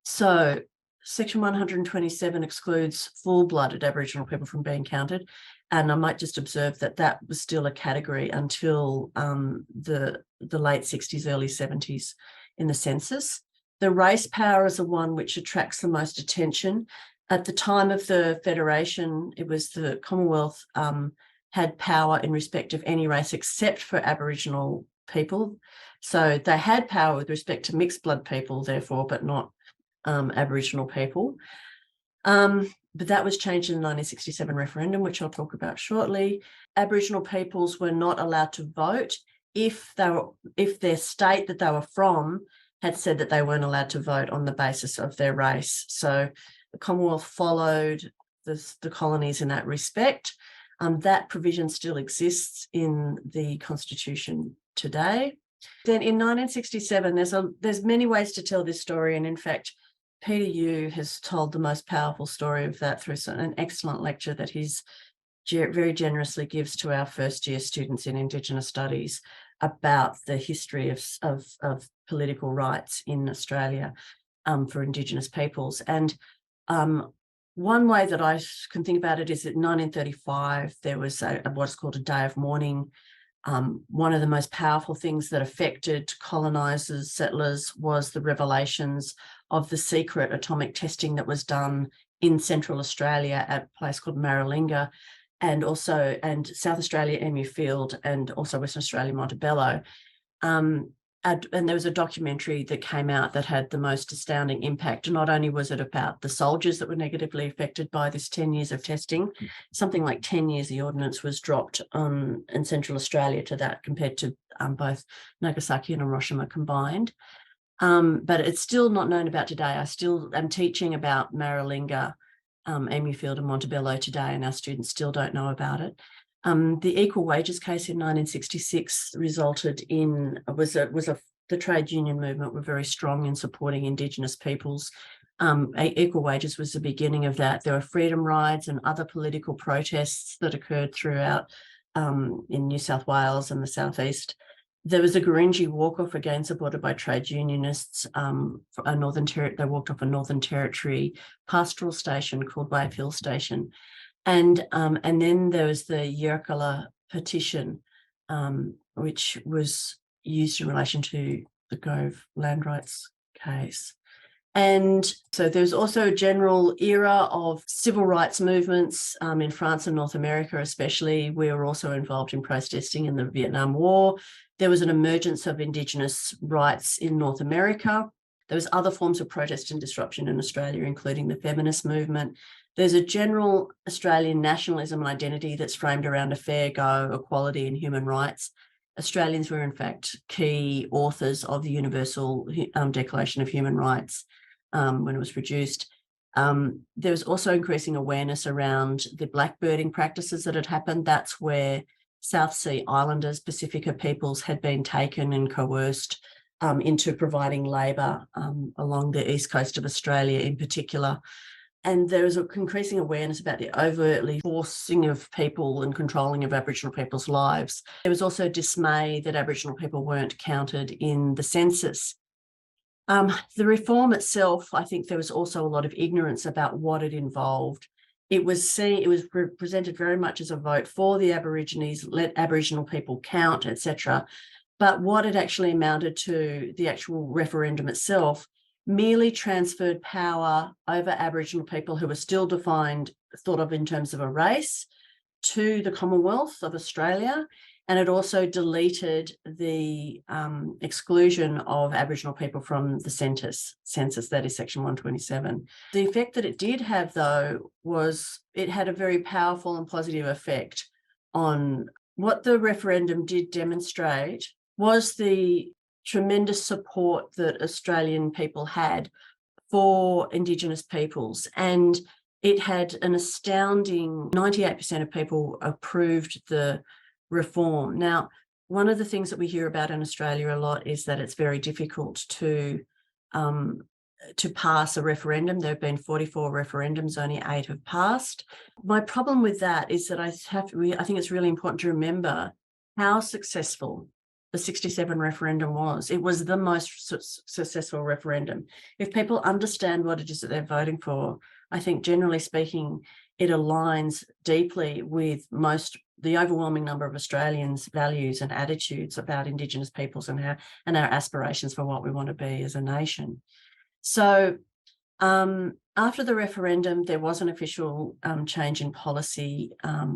So Section 127 excludes full-blooded Aboriginal people from being counted. And I might just observe that that was still a category until the late 60s, early 70s in the census. The race power is the one which attracts the most attention. At the time of the Federation, it was the Commonwealth had power in respect of any race except for Aboriginal people. So they had power with respect to mixed blood people, therefore, but not Aboriginal people. But that was changed in the 1967 referendum, which I'll talk about shortly. Aboriginal peoples were not allowed to vote if their state that they were from had said that they weren't allowed to vote on the basis of their race. So the Commonwealth followed the colonies in that respect. That provision still exists in the Constitution today. Then in 1967, there's many ways to tell this story, and in fact, Peter Yu has told the most powerful story of that through an excellent lecture that he's very generously gives to our first-year students in Indigenous Studies about the history of political rights in Australia for Indigenous peoples. And one way that I can think about it is that in 1935, there was what's called a day of mourning. One of the most powerful things that affected colonisers, settlers, was the revelations of the secret atomic testing that was done in Central Australia at a place called Maralinga, and South Australia, Emu Field, and also Western Australia, Montebello. And there was a documentary that came out that had the most astounding impact. Not only was it about the soldiers that were negatively affected by this 10 years of testing, something like 10 years the ordnance was dropped in Central Australia to that, compared to both Nagasaki and Hiroshima combined. But it's still not known about today. I still am teaching about Maralinga, Emu Field and Montebello today, and our students still don't know about it. The equal wages case in 1966 resulted in, the trade union movement were very strong in supporting Indigenous peoples. Equal wages was the beginning of that. There were freedom rides and other political protests that occurred throughout in New South Wales and the southeast. There was a Gurindji walk-off again supported by trade unionists. They walked off a Northern Territory pastoral station called Wave Hill Station. And then there was the Yirrkala petition, which was used in relation to the Gove land rights case. And so there's also a general era of civil rights movements in France and North America especially. We were also involved in protesting in the Vietnam War. There was an emergence of Indigenous rights in North America. There was other forms of protest and disruption in Australia, including the feminist movement. There's a general Australian nationalism and identity that's framed around a fair go, equality and human rights. Australians were in fact key authors of the Universal Declaration of Human Rights when it was produced. There was also increasing awareness around the blackbirding practices that had happened. That's where South Sea Islanders, Pacifica peoples had been taken and coerced into providing labour along the east coast of Australia in particular. And there was an increasing awareness about the overtly forcing of people and controlling of Aboriginal people's lives. There was also dismay that Aboriginal people weren't counted in the census. The reform itself, I think there was also a lot of ignorance about what it involved. It was presented very much as a vote for the Aborigines, let Aboriginal people count, etc. But what it actually amounted to, the actual referendum itself, merely transferred power over Aboriginal people who were still thought of in terms of a race, to the Commonwealth of Australia. And it also deleted the exclusion of Aboriginal people from the census, that is section 127. The effect that it did have, though, was it had a very powerful and positive effect on what the referendum did demonstrate was the tremendous support that Australian people had for Indigenous peoples. And it had an astounding 98% of people approved the reform. Now, one of the things that we hear about in Australia a lot is that it's very difficult to pass a referendum. There have been 44 referendums, only 8 have passed. My problem with that is that I think it's really important to remember how successful the 67 referendum was. It was the most successful referendum. If people understand what it is that they're voting for, I think generally speaking, it aligns deeply with the overwhelming number of Australians' values and attitudes about Indigenous peoples and our aspirations for what we want to be as a nation. So after the referendum, there was an official change in policy.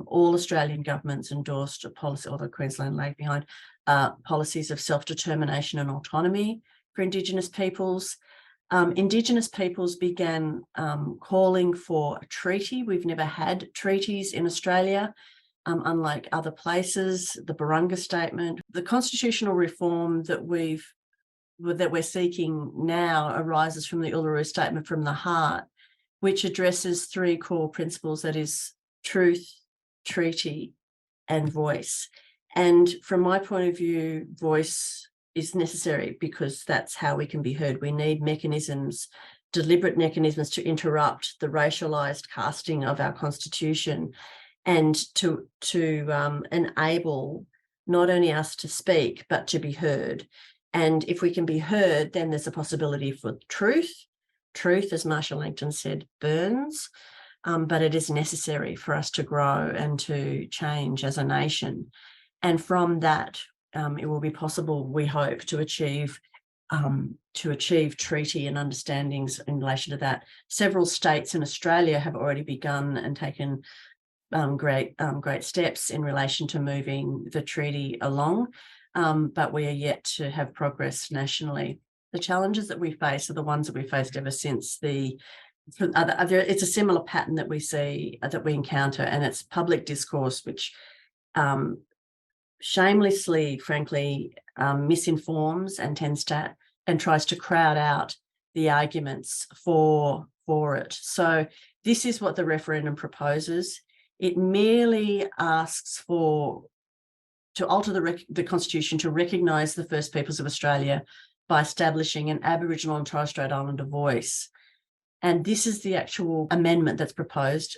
All Australian governments endorsed a policy, although Queensland lagged behind, policies of self-determination and autonomy for Indigenous peoples. Indigenous peoples began calling for a treaty. We've never had treaties in Australia, unlike other places. The Barunga Statement, the constitutional reform that we're seeking now arises from the Uluru Statement from the Heart, which addresses 3 core principles, that is truth, treaty, and voice. And from my point of view, voice is necessary because that's how we can be heard. We need mechanisms, deliberate mechanisms to interrupt the racialised casting of our Constitution and to enable not only us to speak, but to be heard. And if we can be heard, then there's a possibility for truth. Truth, as Marshall Langton said, burns, but it is necessary for us to grow and to change as a nation. And from that, it will be possible, we hope, to achieve treaty and understandings in relation to that. Several states in Australia have already begun and taken great steps in relation to moving the treaty along, but we are yet to have progress nationally. The challenges that we face are the ones that we faced ever since it's a similar pattern that we see, that we encounter, and it's public discourse, which shamelessly, frankly, misinforms and tries to crowd out the arguments for it. So this is what the referendum proposes. It merely asks to alter the Constitution to recognise the First Peoples of Australia by establishing an Aboriginal and Torres Strait Islander voice. And this is the actual amendment that's proposed.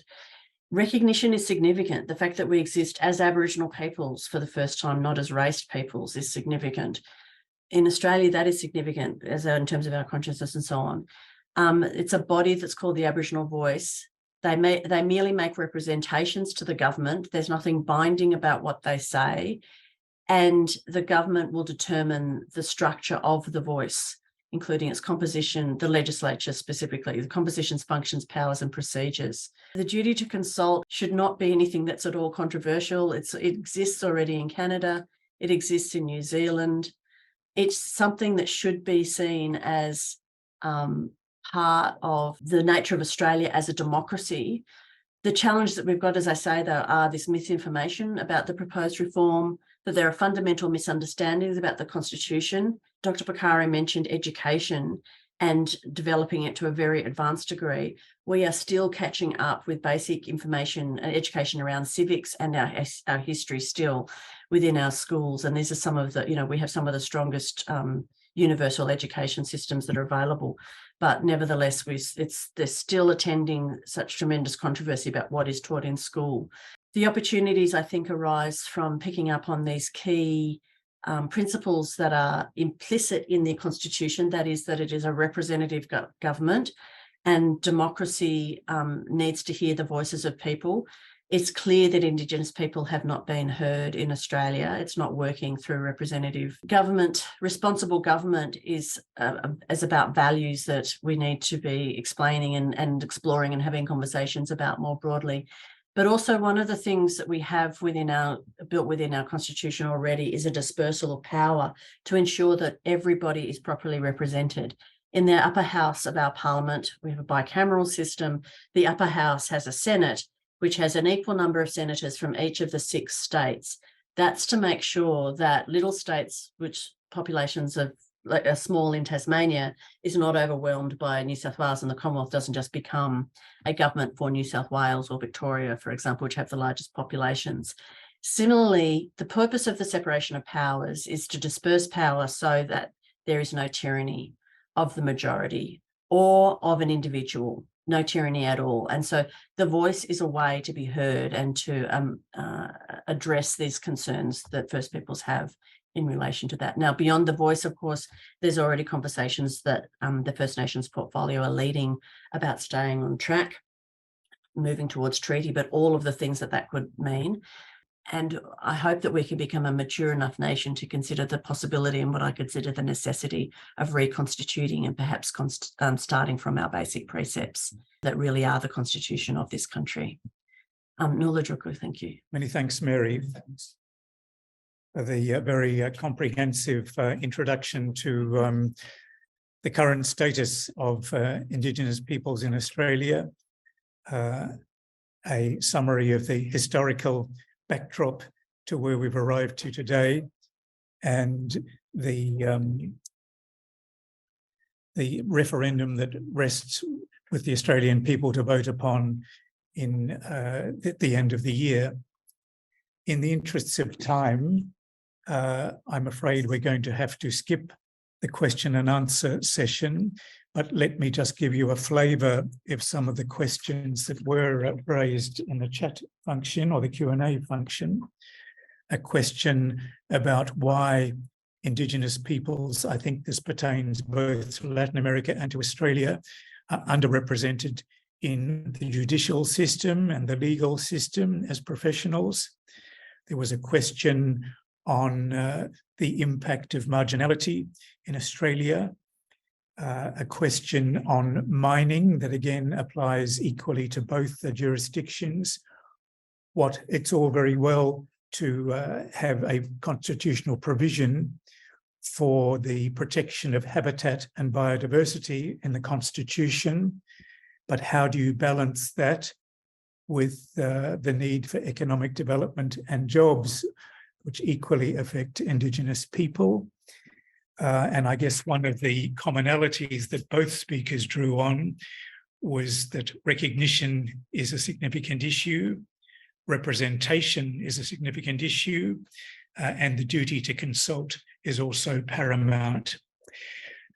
Recognition is significant. The fact that we exist as Aboriginal peoples for the first time, not as raced peoples, is significant. In Australia, that is significant in terms of our consciousness and so on. It's a body that's called the Aboriginal Voice. They merely make representations to the government. There's nothing binding about what they say. And the government will determine the structure of the voice, including its composition, the legislature specifically, the compositions, functions, powers, and procedures. The duty to consult should not be anything that's at all controversial. It exists already in Canada. It exists in New Zealand. It's something that should be seen as part of the nature of Australia as a democracy. The challenge that we've got, as I say, though, are this misinformation about the proposed reform, that there are fundamental misunderstandings about the Constitution. Dr. Bakari mentioned education. and developing it to a very advanced degree, we are still catching up with basic information and education around civics and our history still within our schools. And these are some of the, we have some of the strongest universal education systems that are available. But nevertheless, they're still attending such tremendous controversy about what is taught in school. The opportunities, I think, arise from picking up on these key principles that are implicit in the Constitution, that is, that it is a representative government and democracy needs to hear the voices of people. It's clear that Indigenous people have not been heard in Australia. It's not working through representative government. Responsible government is about values that we need to be explaining and exploring and having conversations about more broadly. But also one of the things that we have built within our Constitution already is a dispersal of power to ensure that everybody is properly represented. In the upper house of our parliament, we have a bicameral system. The upper house has a Senate, which has an equal number of senators from each of the 6 states. That's to make sure that little states, which populations of like a small in Tasmania, is not overwhelmed by New South Wales, and the Commonwealth doesn't just become a government for New South Wales or Victoria, for example, which have the largest populations. Similarly, the purpose of the separation of powers is to disperse power so that there is no tyranny of the majority or of an individual, no tyranny at all. And so the voice is a way to be heard and to address these concerns that First Peoples have in relation to that. Now, beyond the voice, of course, there's already conversations that the First Nations portfolio are leading about staying on track, moving towards treaty, but all of the things that could mean. And I hope that we can become a mature enough nation to consider the possibility and what I consider the necessity of reconstituting and perhaps starting from our basic precepts that really are the constitution of this country. Nuala Druku, thank you.
Many thanks, Mary, for the very comprehensive introduction to the current status of Indigenous peoples in Australia, a summary of the historical backdrop to where we've arrived to today, and the referendum that rests with the Australian people to vote upon at the end of the year. In the interests of time, I'm afraid we're going to have to skip the question and answer session, but let me just give you a flavour of some of the questions that were raised in the chat function or the Q&A function. A question about why Indigenous peoples, I think this pertains both to Latin America and to Australia, are underrepresented in the judicial system and the legal system as professionals. There was a question on the impact of marginality in Australia, a question on mining that again applies equally to both the jurisdictions. It's all very well to have a constitutional provision for the protection of habitat and biodiversity in the Constitution, but how do you balance that with the need for economic development and jobs, which equally affect Indigenous people? And I guess one of the commonalities that both speakers drew on was that recognition is a significant issue, representation is a significant issue, and the duty to consult is also paramount.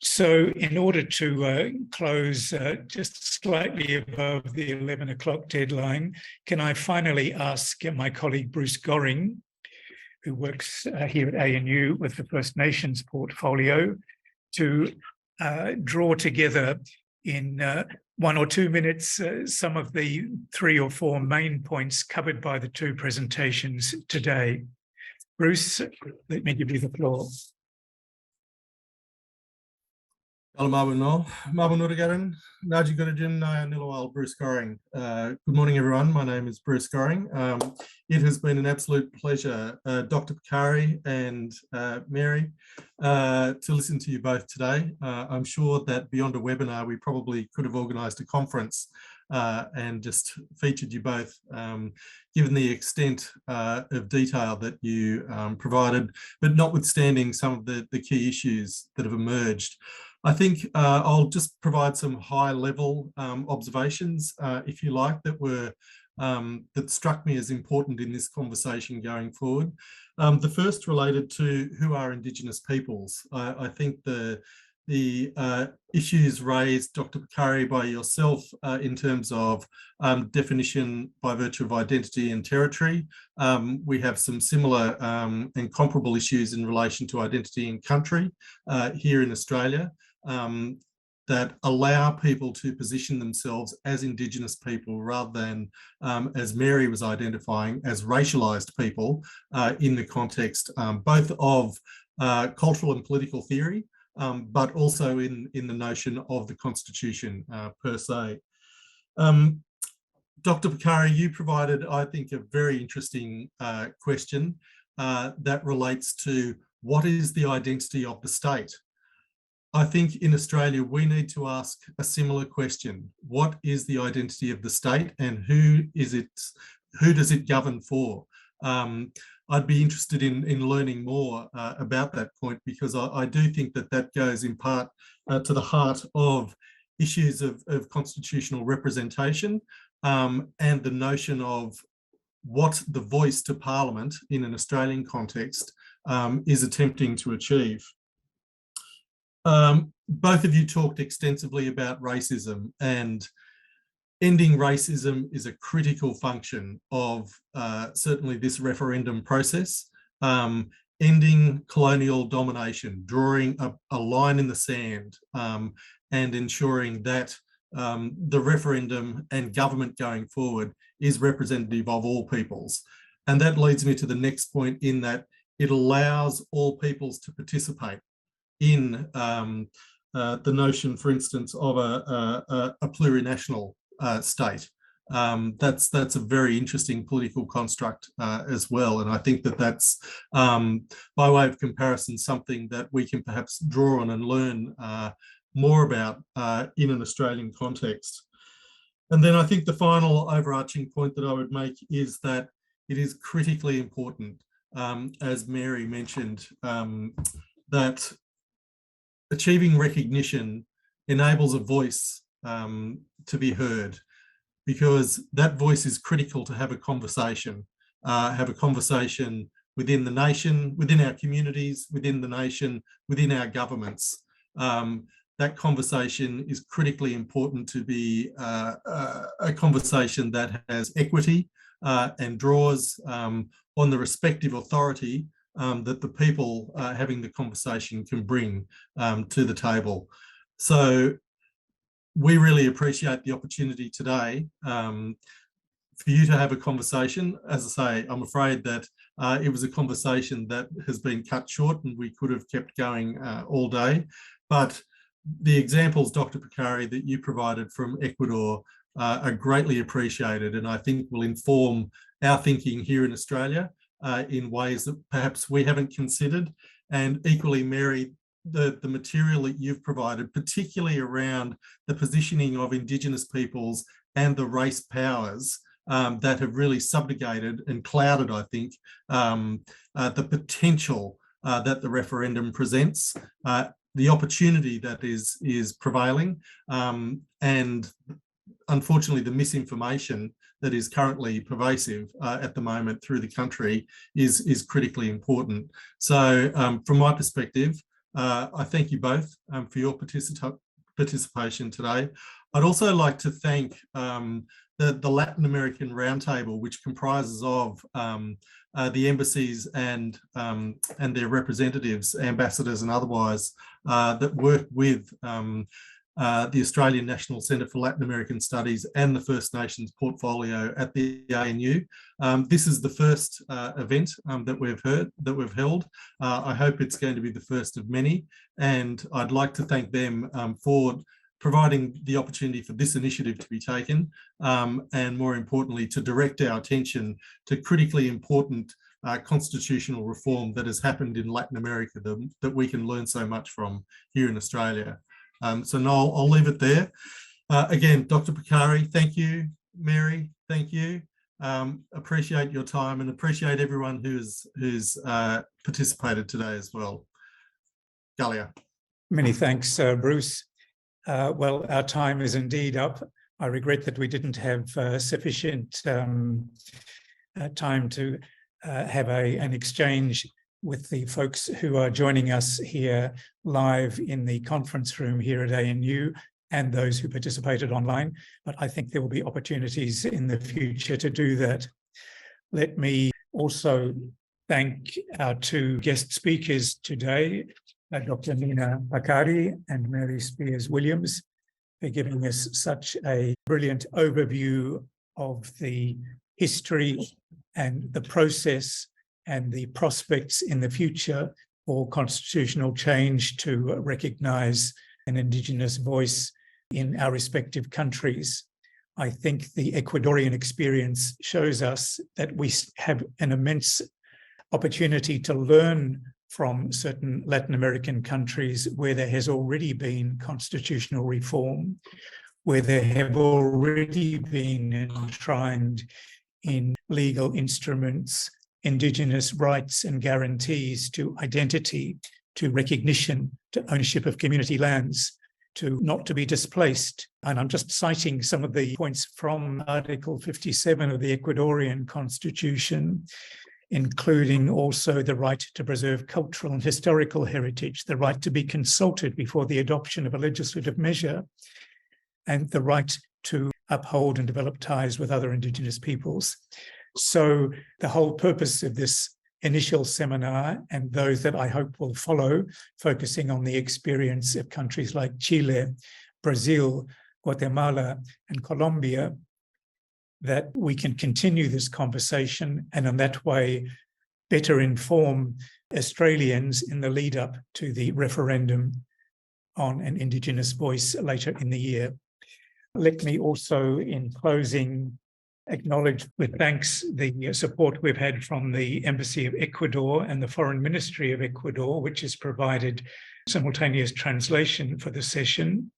So in order to close just slightly above the 11 o'clock deadline, can I finally ask my colleague Bruce Goring, who works here at ANU with the First Nations portfolio, to draw together in 1 or 2 minutes some of the 3 or 4 main points covered by the 2 presentations today. Bruce, let me give you the floor.
Good morning, everyone. My name is Bruce Goring. It has been an absolute pleasure, Dr. Bakari and Mary, to listen to you both today. I'm sure that beyond a webinar, we probably could have organised a conference and just featured you both, given the extent of detail that you provided, but notwithstanding some of the key issues that have emerged. I think I'll just provide some high-level observations, if you like, that struck me as important in this conversation going forward. The first related to who are Indigenous peoples. I think the issues raised, Dr. Bakari, by yourself in terms of definition by virtue of identity and territory. We have some similar and comparable issues in relation to identity and country here in Australia that allow people to position themselves as Indigenous people rather than, as Mary was identifying, as racialised people in the context both of cultural and political theory, but also in the notion of the Constitution per se. Dr. Bakari, you provided, I think, a very interesting question that relates to what is the identity of the state? I think in Australia, we need to ask a similar question. What is the identity of the state and who does it govern for? I'd be interested in learning more about that point, because I do think that goes in part to the heart of issues of constitutional representation and the notion of what the voice to Parliament in an Australian context is attempting to achieve. Both of you talked extensively about racism, and ending racism is a critical function of certainly this referendum process. Ending colonial domination, drawing a line in the sand, and ensuring that the referendum and government going forward is representative of all peoples. And that leads me to the next point, in that it allows all peoples to participate in the notion, for instance, of a plurinational state. That's a very interesting political construct as well. And I think that's, by way of comparison, something that we can perhaps draw on and learn more about in an Australian context. And then I think the final overarching point that I would make is that it is critically important, as Mary mentioned, that achieving recognition enables a voice to be heard, because that voice is critical to have a conversation within the nation, within our communities, within the nation, within our governments. That conversation is critically important to be a conversation that has equity and draws on the respective authority that the people having the conversation can bring to the table. So we really appreciate the opportunity today for you to have a conversation. As I say, I'm afraid that it was a conversation that has been cut short, and we could have kept going all day. But the examples, Dr. Bakari, that you provided from Ecuador are greatly appreciated, and I think will inform our thinking here in Australia in ways that perhaps we haven't considered. And equally, Mary, the material that you've provided, particularly around the positioning of Indigenous peoples and the race powers that have really subjugated and clouded, I think, the potential that the referendum presents, the opportunity that is prevailing, and unfortunately the misinformation that is currently pervasive at the moment through the country is critically important. So from my perspective, I thank you both for your participation today. I'd also like to thank the Latin American Roundtable, which comprises of the embassies and their representatives, ambassadors and otherwise, that work with the Australian National Centre for Latin American Studies and the First Nations portfolio at the ANU. This is the first event that we've held. I hope it's going to be the first of many, and I'd like to thank them for providing the opportunity for this initiative to be taken, and more importantly, to direct our attention to critically important constitutional reform that has happened in Latin America that we can learn so much from here in Australia. So Noel, I'll leave it there. Again, Dr. Bakari, thank you. Mary, thank you. Appreciate your time and appreciate everyone who's participated today as well. Galia.
Many thanks, Bruce. Well, our time is indeed up. I regret that we didn't have sufficient time to have an exchange with the folks who are joining us here live in the conference room here at ANU and those who participated online. But I think there will be opportunities in the future to do that. Let me also thank our two guest speakers today, Dr. Nina Bakari and Mary Spears-Williams, for giving us such a brilliant overview of the history and the process and the prospects in the future for constitutional change to recognise an Indigenous voice in our respective countries. I think the Ecuadorian experience shows us that we have an immense opportunity to learn from certain Latin American countries where there has already been constitutional reform, where there have already been enshrined in legal instruments Indigenous rights and guarantees to identity, to recognition, to ownership of community lands, to not to be displaced. And I'm just citing some of the points from Article 57 of the Ecuadorian Constitution, including also the right to preserve cultural and historical heritage, the right to be consulted before the adoption of a legislative measure, and the right to uphold and develop ties with other Indigenous peoples. So the whole purpose of this initial seminar, and those that I hope will follow, focusing on the experience of countries like Chile, Brazil, Guatemala, and Colombia, that we can continue this conversation and in that way better inform Australians in the lead up to the referendum on an Indigenous voice later in the year. Let me also, in closing, acknowledge with thanks the support we've had from the Embassy of Ecuador and the Foreign Ministry of Ecuador, which has provided simultaneous translation for the session,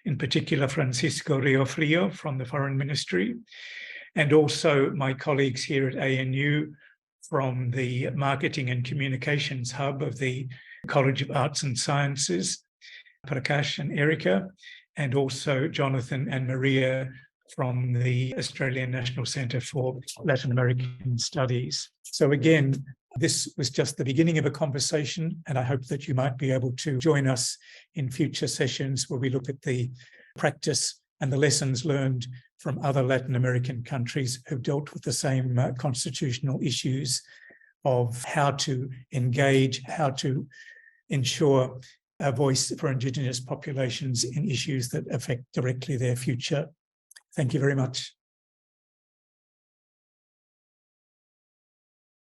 in particular Francisco Riofrio from the Foreign Ministry, and also my colleagues here at ANU from the Marketing and Communications Hub of the College of Arts and Sciences, Prakash and Erica, and also Jonathan and Maria from the Australian National Centre for Latin American Studies. So again, this was just the beginning of a conversation, and I hope that you might be able to join us in future sessions where we look at the practice and the lessons learned from other Latin American countries who've dealt with the same constitutional issues of how to engage, how to ensure a voice for Indigenous populations in issues that affect directly their future. Thank you very much.